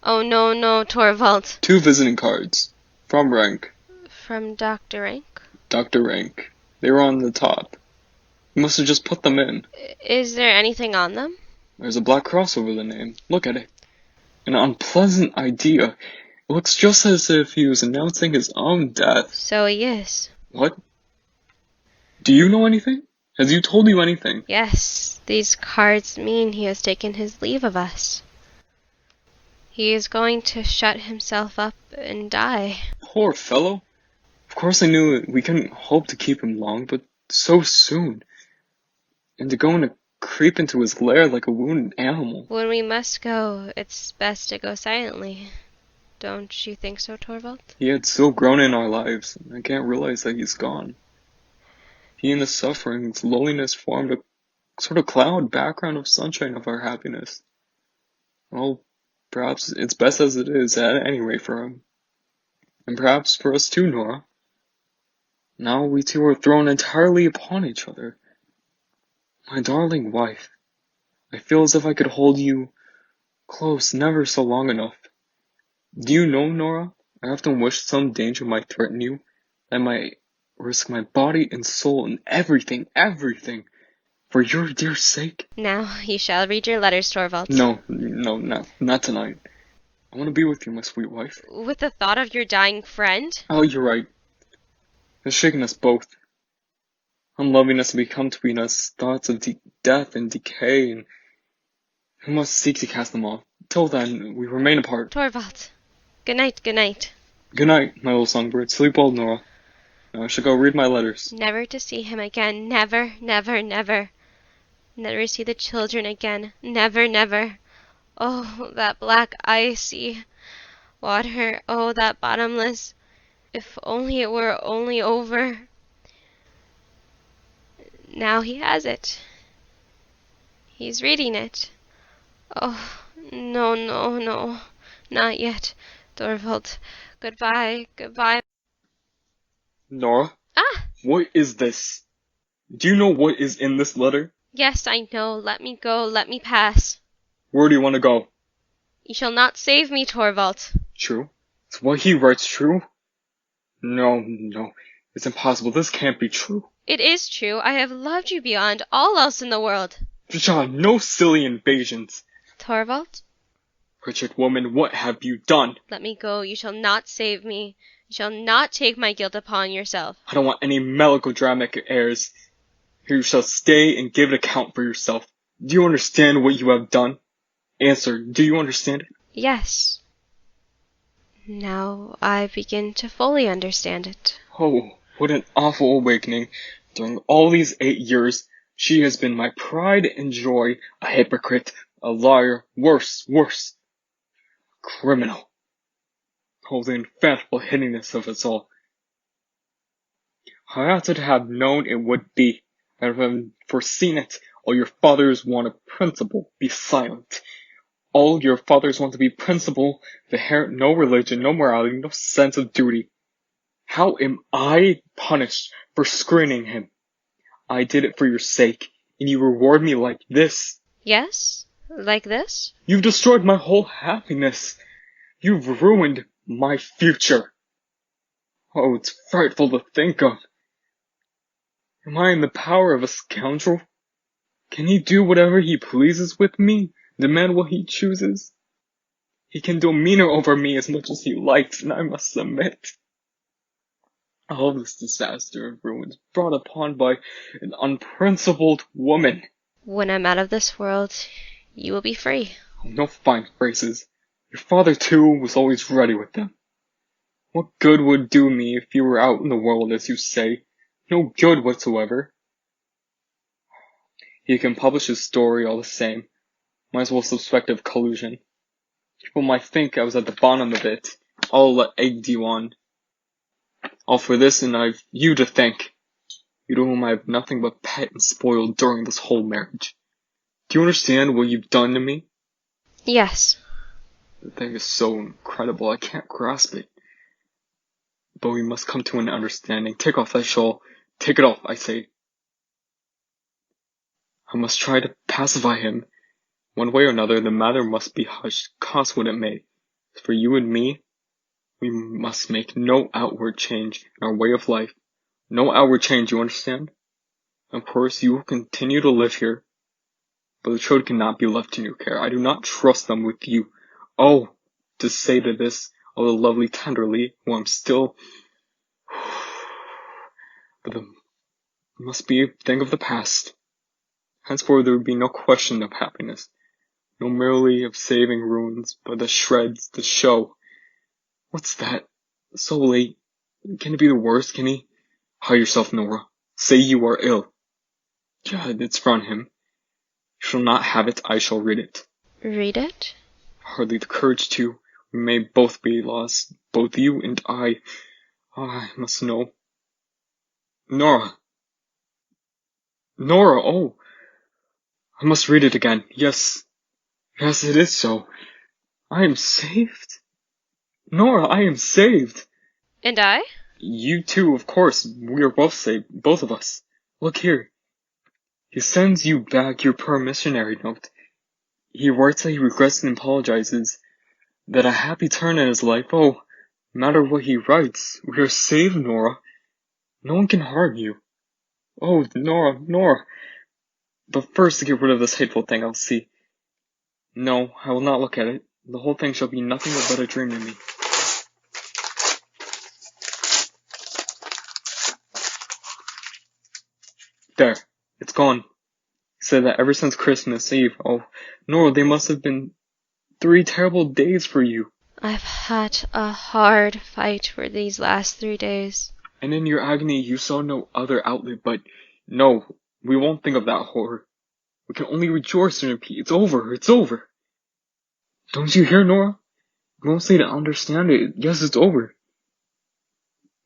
B: Oh, no, no, Torvald.
D: 2 visiting cards. From Rank.
B: From Dr. Rank?
D: Dr. Rank. They were on the top. You must have just put them in.
B: Is there anything on them?
D: There's a black cross over the name. Look at it. An unpleasant idea. It looks just as if he was announcing his own death.
B: So he is.
D: What? Do you know anything? Has he told you anything?
B: Yes, these cards mean he has taken his leave of us. He is going to shut himself up and die.
D: Poor fellow. Of course I knew we couldn't hope to keep him long, but so soon. And to go and creep into his lair like a wounded animal.
B: When we must go, it's best to go silently. Don't you think so, Torvald?
D: He had so grown in our lives, and I can't realize that he's gone. He and his sufferings, loneliness formed a sort of cloud background of sunshine of our happiness. Well, perhaps it's best as it is, at any rate for him. And perhaps for us too, Nora. Now we two are thrown entirely upon each other. My darling wife, I feel as if I could hold you close never so long enough. Do you know, Nora, I often wish some danger might threaten you, that I might risk my body and soul and everything, for your dear sake.
B: Now you shall read your letters, Torvald.
D: No, not tonight. I want to be with you, my sweet wife.
B: With the thought of your dying friend?
D: Oh, you're right. It's shaken us both. Unlovingness has become between us thoughts of death and decay, and we must seek to cast them off. Till then, we remain apart.
B: Torvald. Good night, good night.
D: Good night, my little songbird. Sleep well, Nora. Now I shall go read my letters.
B: Never to see him again. Never, never, never. Never see the children again. Never, never. Oh, that black icy water. Oh, that bottomless. If only it were only over. Now he has it. He's reading it. Oh, no, no, no. Not yet. Torvald. Goodbye, goodbye.
D: Nora?
B: Ah!
D: What is this? Do you know what is in this letter?
B: Yes, I know. Let me go. Let me pass.
D: Where do you want to go?
B: You shall not save me, Torvald.
D: True? Is what he writes true? No. It's impossible. This can't be true.
B: It is true. I have loved you beyond all else in the world.
D: John, no silly invasions.
B: Torvald?
D: Wretched woman, what have you done?
B: Let me go. You shall not save me. You shall not take my guilt upon yourself.
D: I don't want any melodramatic airs. Here you shall stay and give an account for yourself. Do you understand what you have done? Answer, do you understand it?
B: Yes. Now I begin to fully understand it.
D: Oh, what an awful awakening. During all these 8 years, she has been my pride and joy, a hypocrite, a liar, worse, criminal. Oh, the infallible hideousness of us all. I ought to have known it would be. I have foreseen it. All your fathers want a principle. Be silent. All your fathers want to be principle. They inherit no religion, no morality, no sense of duty. How am I punished for screening him? I did it for your sake, and you reward me like this.
B: Yes? Like this?
D: You've destroyed my whole happiness. You've ruined my future. Oh, it's frightful to think of. Am I in the power of a scoundrel? Can he do whatever he pleases with me? Demand what he chooses? He can demean over me as much as he likes, and I must submit. All this disaster and ruin is brought upon by an unprincipled woman.
B: When I'm out of this world, you will be free.
D: Oh, no fine phrases. Your father, too, was always ready with them. What good would it do me if you were out in the world, as you say? No good whatsoever. He can publish his story all the same. Might as well suspect of collusion. People might think I was at the bottom of it. I'll let egg you on. All for this, and I've you to thank. You to whom I have nothing but pet and spoiled during this whole marriage. Do you understand what you've done to me?
B: Yes.
D: The thing is so incredible, I can't grasp it. But we must come to an understanding. Take off that shawl. Take it off, I say. I must try to pacify him. One way or another, the matter must be hushed, cost what it may. For you and me, we must make no outward change in our way of life. No outward change, you understand? Of course, you will continue to live here, but the children cannot be left in your care. I do not trust them with you. Oh, to say to this, oh, the lovely tenderly, who I'm still... But the must be a thing of the past. Henceforth there would be no question of happiness, no merely of saving ruins, but the shreds, the show. What's that? So late. Can it be the worst, can he? Hide yourself, Nora. Say you are ill. God, it's from him. You shall not have it, I shall read it.
B: Read it?
D: Hardly the courage to. We may both be lost, both you and I. I must know. Nora! Nora, oh! I must read it again. Yes. Yes, it is so. I am saved? Nora, I am saved!
B: And I?
D: You too, of course. We are both saved. Both of us. Look here. He sends you back your poor missionary note. He writes that he regrets and apologizes. That a happy turn in his life. Oh, no matter what he writes, we are saved, Nora. No one can harm you. Oh, Nora, Nora. But first, to get rid of this hateful thing, I'll see. No, I will not look at it. The whole thing shall be nothing but a dream to me. There, it's gone. He said that ever since Christmas Eve. Oh, Nora, they must have been 3 terrible days for you.
B: I've had a hard fight for these last 3 days.
D: And in your agony, you saw no other outlet, but no, we won't think of that horror. We can only rejoice and repeat, it's over, it's over. Don't you hear, Nora? You won't seem to understand it. Yes, it's over.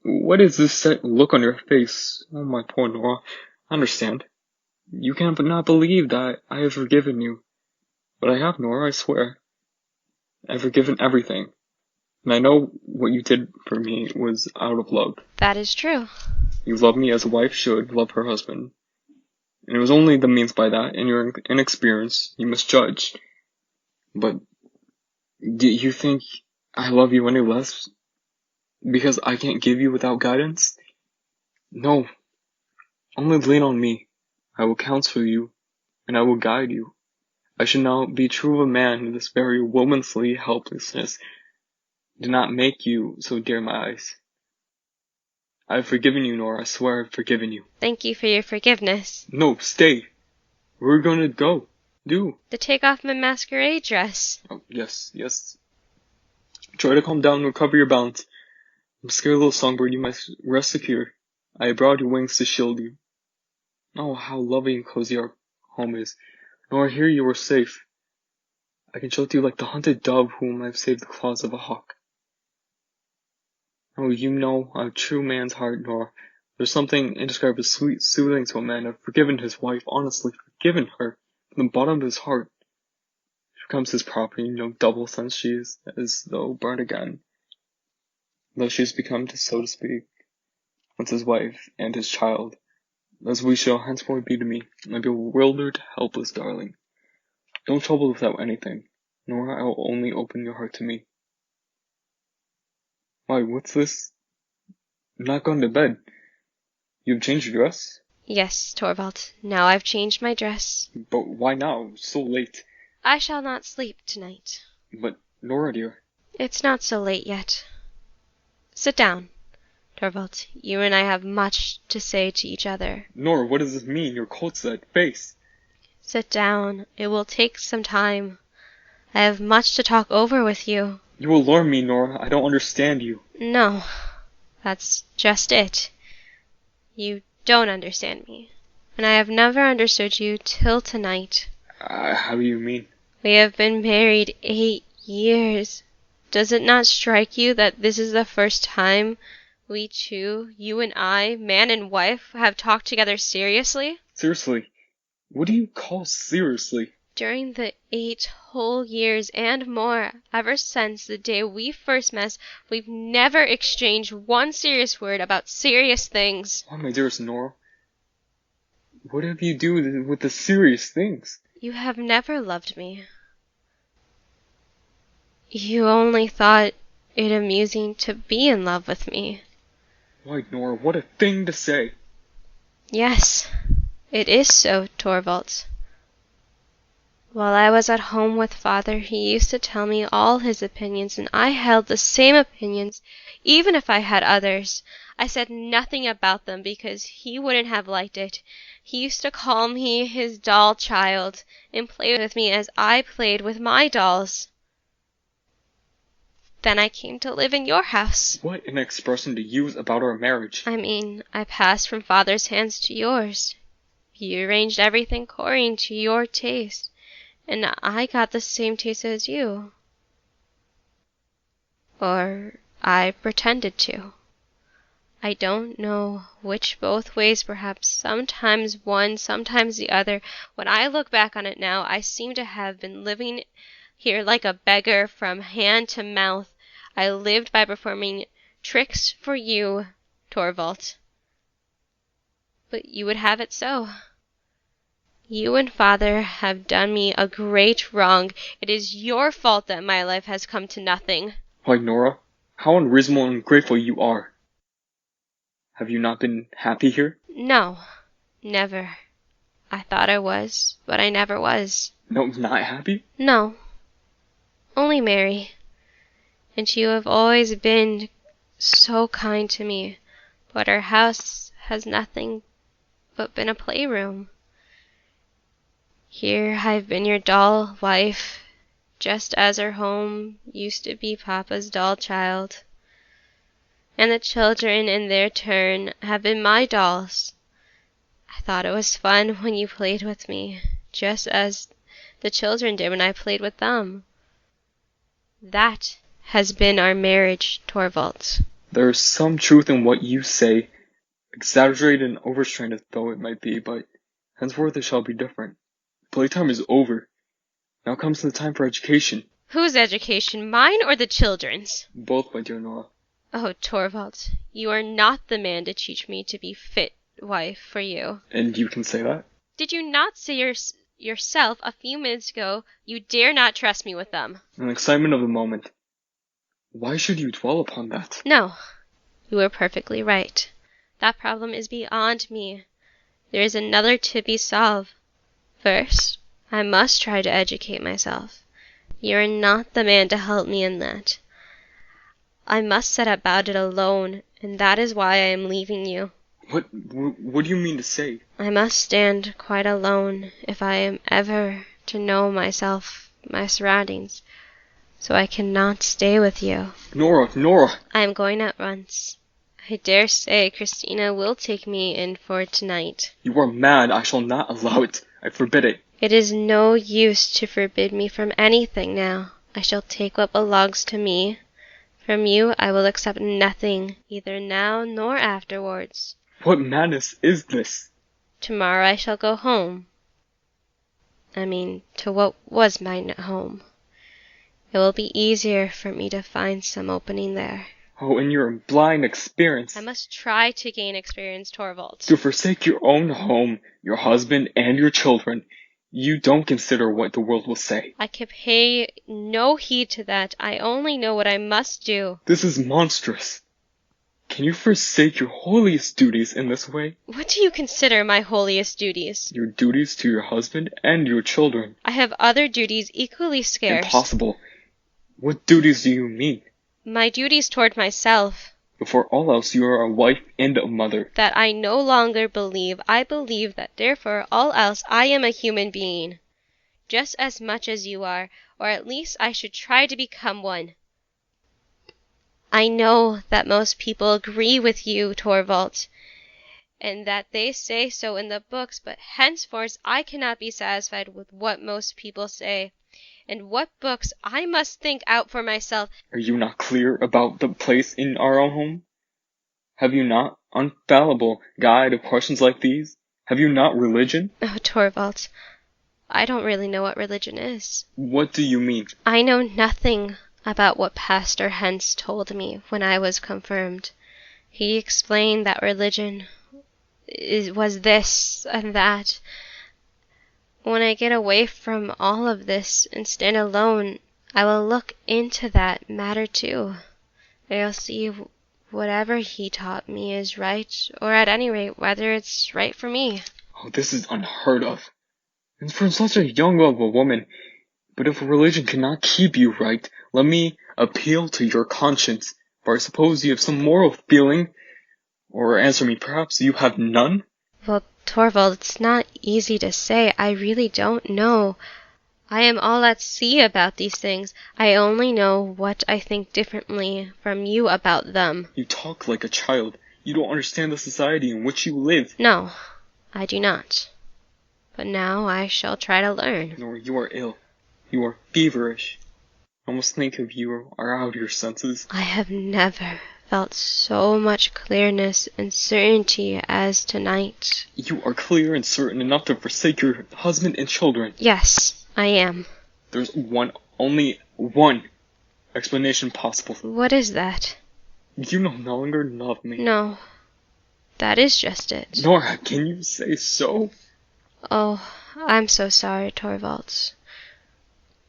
D: What is this set look on your face? Oh, my poor Nora. I understand. You cannot believe that I have forgiven you. But I have, Nora, I swear. I've forgiven everything. And I know what you did for me was out of love.
B: That is true.
D: You loved me as a wife should love her husband. And it was only the means by that, in your inexperience, you must judge. But do you think I love you any less because I can't give you without guidance? No. Only lean on me. I will counsel you, and I will guide you. I should now be true of a man in this very womanly helplessness did not make you so dear in my eyes. I have forgiven you, Nora. I swear I've forgiven you.
B: Thank you for your forgiveness.
D: No, stay. Where are we going to go? Do.
B: To take off my masquerade dress.
D: Oh, yes, yes. Try to calm down and recover your balance. I'm scared, little songbird, you must rest secure. I have brought you wings to shield you. Oh, how lovely and cozy our home is. Nora, here you are safe. I can shelter you like the hunted dove whom I have saved the claws of a hawk. Oh, you know a true man's heart, Nora. There's something indescribably sweet, soothing to a man. I've forgiven his wife, honestly forgiven her, from the bottom of his heart. She becomes his property, double since she is as though born again. Though she has become, so to speak, once his wife and his child, as we shall henceforth be to me, my bewildered, helpless darling. Don't trouble without anything, nor I will only open your heart to me. Why, what's this? I'm not going to bed. You've changed your dress?
B: Yes, Torvald. Now I've changed my dress.
D: But why now? So late.
B: I shall not sleep tonight.
D: But, Nora dear.
B: It's not so late yet. Sit down, Torvald. You and I have much to say to each other.
D: Nora, what does this mean? Your cold set face.
B: Sit down. It will take some time. I have much to talk over with you.
D: You will alarm me, Nora. I don't understand you.
B: No, that's just it. You don't understand me. And I have never understood you till tonight.
D: How do you mean?
B: We have been married 8 years. Does it not strike you that this is the first time we two, you and I, man and wife, have talked together seriously?
D: Seriously? What do you call seriously?
B: During the 8 whole years and more, ever since the day we first met, we've never exchanged one serious word about serious things.
D: Oh, my dearest Nora. What have you do with the serious things?
B: You have never loved me. You only thought it amusing to be in love with me.
D: Why, Nora, what a thing to say.
B: Yes, it is so, Torvald. While I was at home with father, he used to tell me all his opinions, and I held the same opinions, even if I had others. I said nothing about them because he wouldn't have liked it. He used to call me his doll child and play with me as I played with my dolls. Then I came to live in your house.
D: What an expression to use about our marriage.
B: I mean, I passed from father's hands to yours. You arranged everything according to your taste, and I got the same taste as you. Or I pretended to. I don't know which, both ways perhaps, sometimes one, sometimes the other. When I look back on it now, I seem to have been living here like a beggar from hand to mouth. I lived by performing tricks for you, Torvald. But you would have it so. You and father have done me a great wrong. It is your fault that my life has come to nothing.
D: Why, Nora, how unreasonable and ungrateful you are. Have you not been happy here?
B: No, never. I thought I was, but I never was.
D: No, not happy?
B: No, only merry. And you have always been so kind to me, but our house has nothing but been a playroom. Here I've been your doll wife, just as our home used to be Papa's doll child. And the children, in their turn, have been my dolls. I thought it was fun when you played with me, just as the children did when I played with them. That has been our marriage, Torvald.
D: There is some truth in what you say, exaggerated and overstrained though it might be, but henceforth it shall be different. Playtime is over. Now comes the time for education.
B: Whose education, mine or the children's?
D: Both, my dear Nora.
B: Oh, Torvald, you are not the man to teach me to be fit wife for you.
D: And you can say that?
B: Did you not say yourself a few minutes ago you dare not trust me with them?
D: An excitement of the moment. Why should you dwell upon that?
B: No, you were perfectly right. That problem is beyond me. There is another to be solved. First, I must try to educate myself. You are not the man to help me in that. I must set about it alone, and that is why I am leaving you.
D: What do you mean to say?
B: I must stand quite alone if I am ever to know myself, my surroundings, so I cannot stay with you.
D: Nora!
B: I am going at once. I dare say Christina will take me in for tonight.
D: You are mad. I shall not allow it. I forbid it.
B: It is no use to forbid me from anything now. I shall take what belongs to me. From you I will accept nothing, either now nor afterwards.
D: What madness is this?
B: Tomorrow I shall go home. I mean, to what was my home. It will be easier for me to find some opening there.
D: Oh, in your blind experience.
B: I must try to gain experience, Torvald.
D: To forsake your own home, your husband, and your children, you don't consider what the world will say.
B: I can pay no heed to that. I only know what I must do.
D: This is monstrous. Can you forsake your holiest duties in this way?
B: What do you consider my holiest duties?
D: Your duties to your husband and your children.
B: I have other duties equally scarce.
D: Impossible. What duties do you mean?
B: My duties toward myself.
D: Before all else, you are a wife and a mother.
B: That I no longer believe. I believe that therefore all else I am a human being. Just as much as you are, or at least I should try to become one. I know that most people agree with you, Torvald, and that they say so in the books, but henceforth I cannot be satisfied with what most people say. And what books I must think out for myself.
D: Are you not clear about the place in our own home? Have you not infallible guide of questions like these? Have you not religion?
B: Oh, Torvald, I don't really know what religion is.
D: What do you mean?
B: I know nothing about what Pastor Hens told me when I was confirmed. He explained that religion was this and that. When I get away from all of this and stand alone, I will look into that matter too. I'll see whatever he taught me is right, or at any rate, whether it's right for me.
D: Oh, this is unheard of. And from such a young of a woman. But if religion cannot keep you right, let me appeal to your conscience. For I suppose you have some moral feeling. Or answer me, perhaps you have none?
B: Well, Torvald, it's not easy to say. I really don't know. I am all at sea about these things. I only know what I think differently from you about them.
D: You talk like a child. You don't understand the society in which you live.
B: No, I do not. But now I shall try to learn.
D: Nor you are ill. You are feverish. I almost think if you are out of your senses.
B: I have never felt so much clearness and certainty as tonight.
D: You are clear and certain enough to forsake your husband and children.
B: Yes, I am.
D: There's only one explanation possible.
B: What is that?
D: You no longer love me.
B: No, that is just it.
D: Nora, can you say so?
B: Oh, I'm so sorry, Torvalds.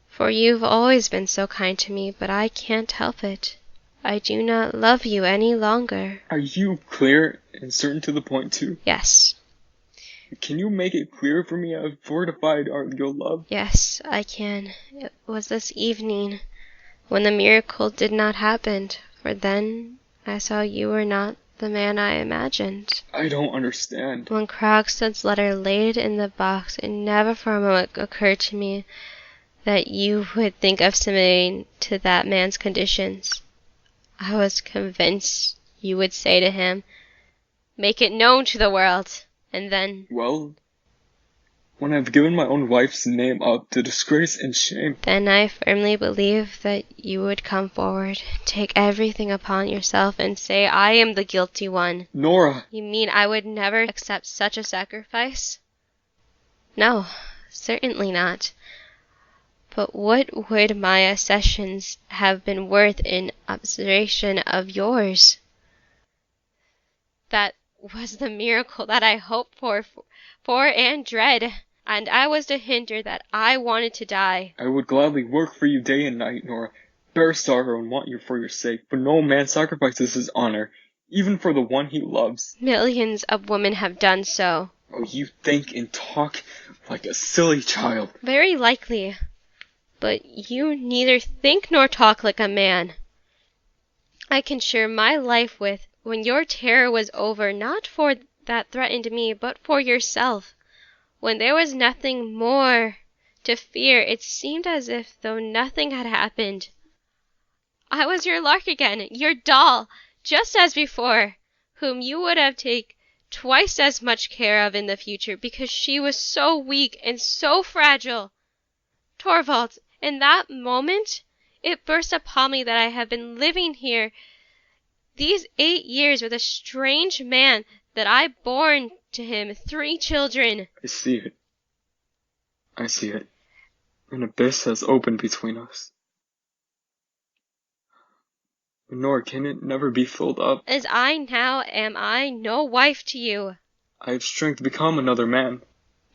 B: For you've always been so kind to me, but I can't help it. I do not love you any longer.
D: Are you clear and certain to the point too?
B: Yes.
D: Can you make it clear for me how fortified are your love?
B: Yes, I can. It was this evening when the miracle did not happen, for then I saw you were not the man I imagined.
D: I don't understand.
B: When Krogstad's letter laid in the box, it never for a moment occurred to me that you would think of submitting to that man's conditions. I was convinced you would say to him, "Make it known to the world," and then...
D: Well, when I've given my own wife's name up to disgrace and shame...
B: Then I firmly believe that you would come forward, take everything upon yourself, and say, "I am the guilty one."
D: Nora!
B: You mean I would never accept such a sacrifice? No, certainly not. But what would my accessions have been worth in observation of yours? That was the miracle that I hoped for and dread, and I was to hinder that I wanted to die.
D: I would gladly work for you day and night, Nora, bear sorrow and want you for your sake, but no man sacrifices his honor, even for the one he loves.
B: Millions of women have done so.
D: Oh, you think and talk like a silly child.
B: Very likely. But you neither think nor talk like a man. I can share my life with, when your terror was over, not for that threatened me, but for yourself. When there was nothing more to fear, it seemed as if though nothing had happened. I was your lark again, your doll, just as before, whom you would have take twice as much care of in the future, because she was so weak and so fragile. Torvald, in that moment, it burst upon me that I have been living here these 8 years with a strange man, that I borne to him 3 children.
D: I see it. I see it. An abyss has opened between us. Nor can it never be filled up.
B: As I now am I no wife to you.
D: I have strength to become another man.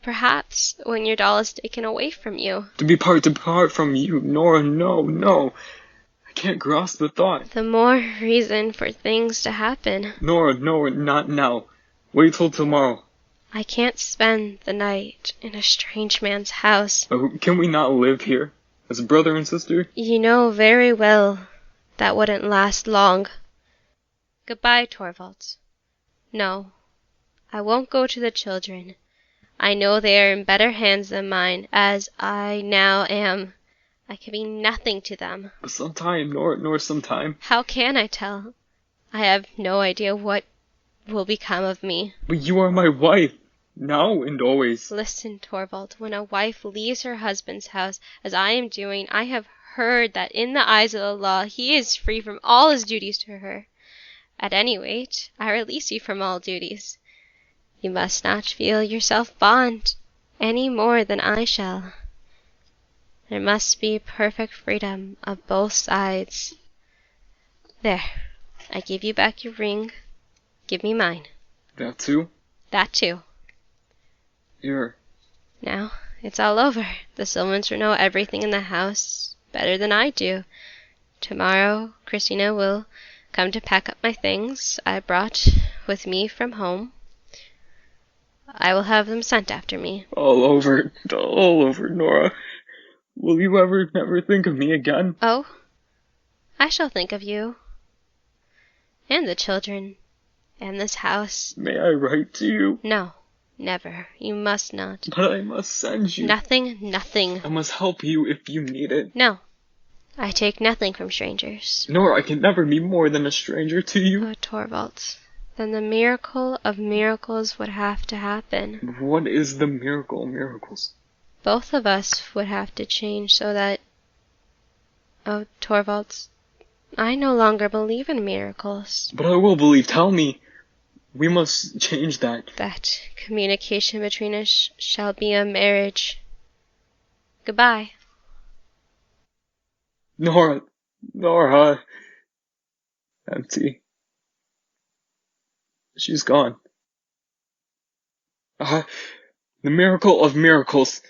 B: Perhaps when your doll is taken away from you.
D: To depart from you, Nora, no. I can't grasp the thought.
B: The more reason for things to happen.
D: Nora, not now. Wait till tomorrow.
B: I can't spend the night in a strange man's house.
D: Can we not live here, as brother and sister?
B: You know very well that wouldn't last long. Goodbye, Torvald. No, I won't go to the children. I know they are in better hands than mine, as I now am. I can be nothing to them.
D: But sometime, nor sometime.
B: How can I tell? I have no idea what will become of me.
D: But you are my wife, now and always.
B: Listen, Torvald, when a wife leaves her husband's house, as I am doing, I have heard that in the eyes of the law he is free from all his duties to her. At any rate, I release you from all duties. You must not feel yourself bond any more than I shall. There must be perfect freedom of both sides. There, I give you back your ring. Give me mine.
D: That too?
B: That too.
D: Here.
B: Now, it's all over. The Sylvans will know everything in the house better than I do. Tomorrow, Christina will come to pack up my things I brought with me from home. I will have them sent after me.
D: All over, Nora. Will you ever never think of me again?
B: Oh, I shall think of you. And the children. And this house.
D: May I write to you?
B: No, never. You must not.
D: But I must send you.
B: Nothing.
D: I must help you if you need it.
B: No. I take nothing from strangers.
D: Nora, I can never be more than a stranger to you.
B: Oh, Torvald. Then the miracle of miracles would have to happen.
D: What is the miracle of miracles?
B: Both of us would have to change so that... Oh, Torvald, I no longer believe in miracles.
D: But I will believe. Tell me. We must change that.
B: That communication between us shall be a marriage. Goodbye.
D: Nora. Empty. She's gone. The miracle of miracles.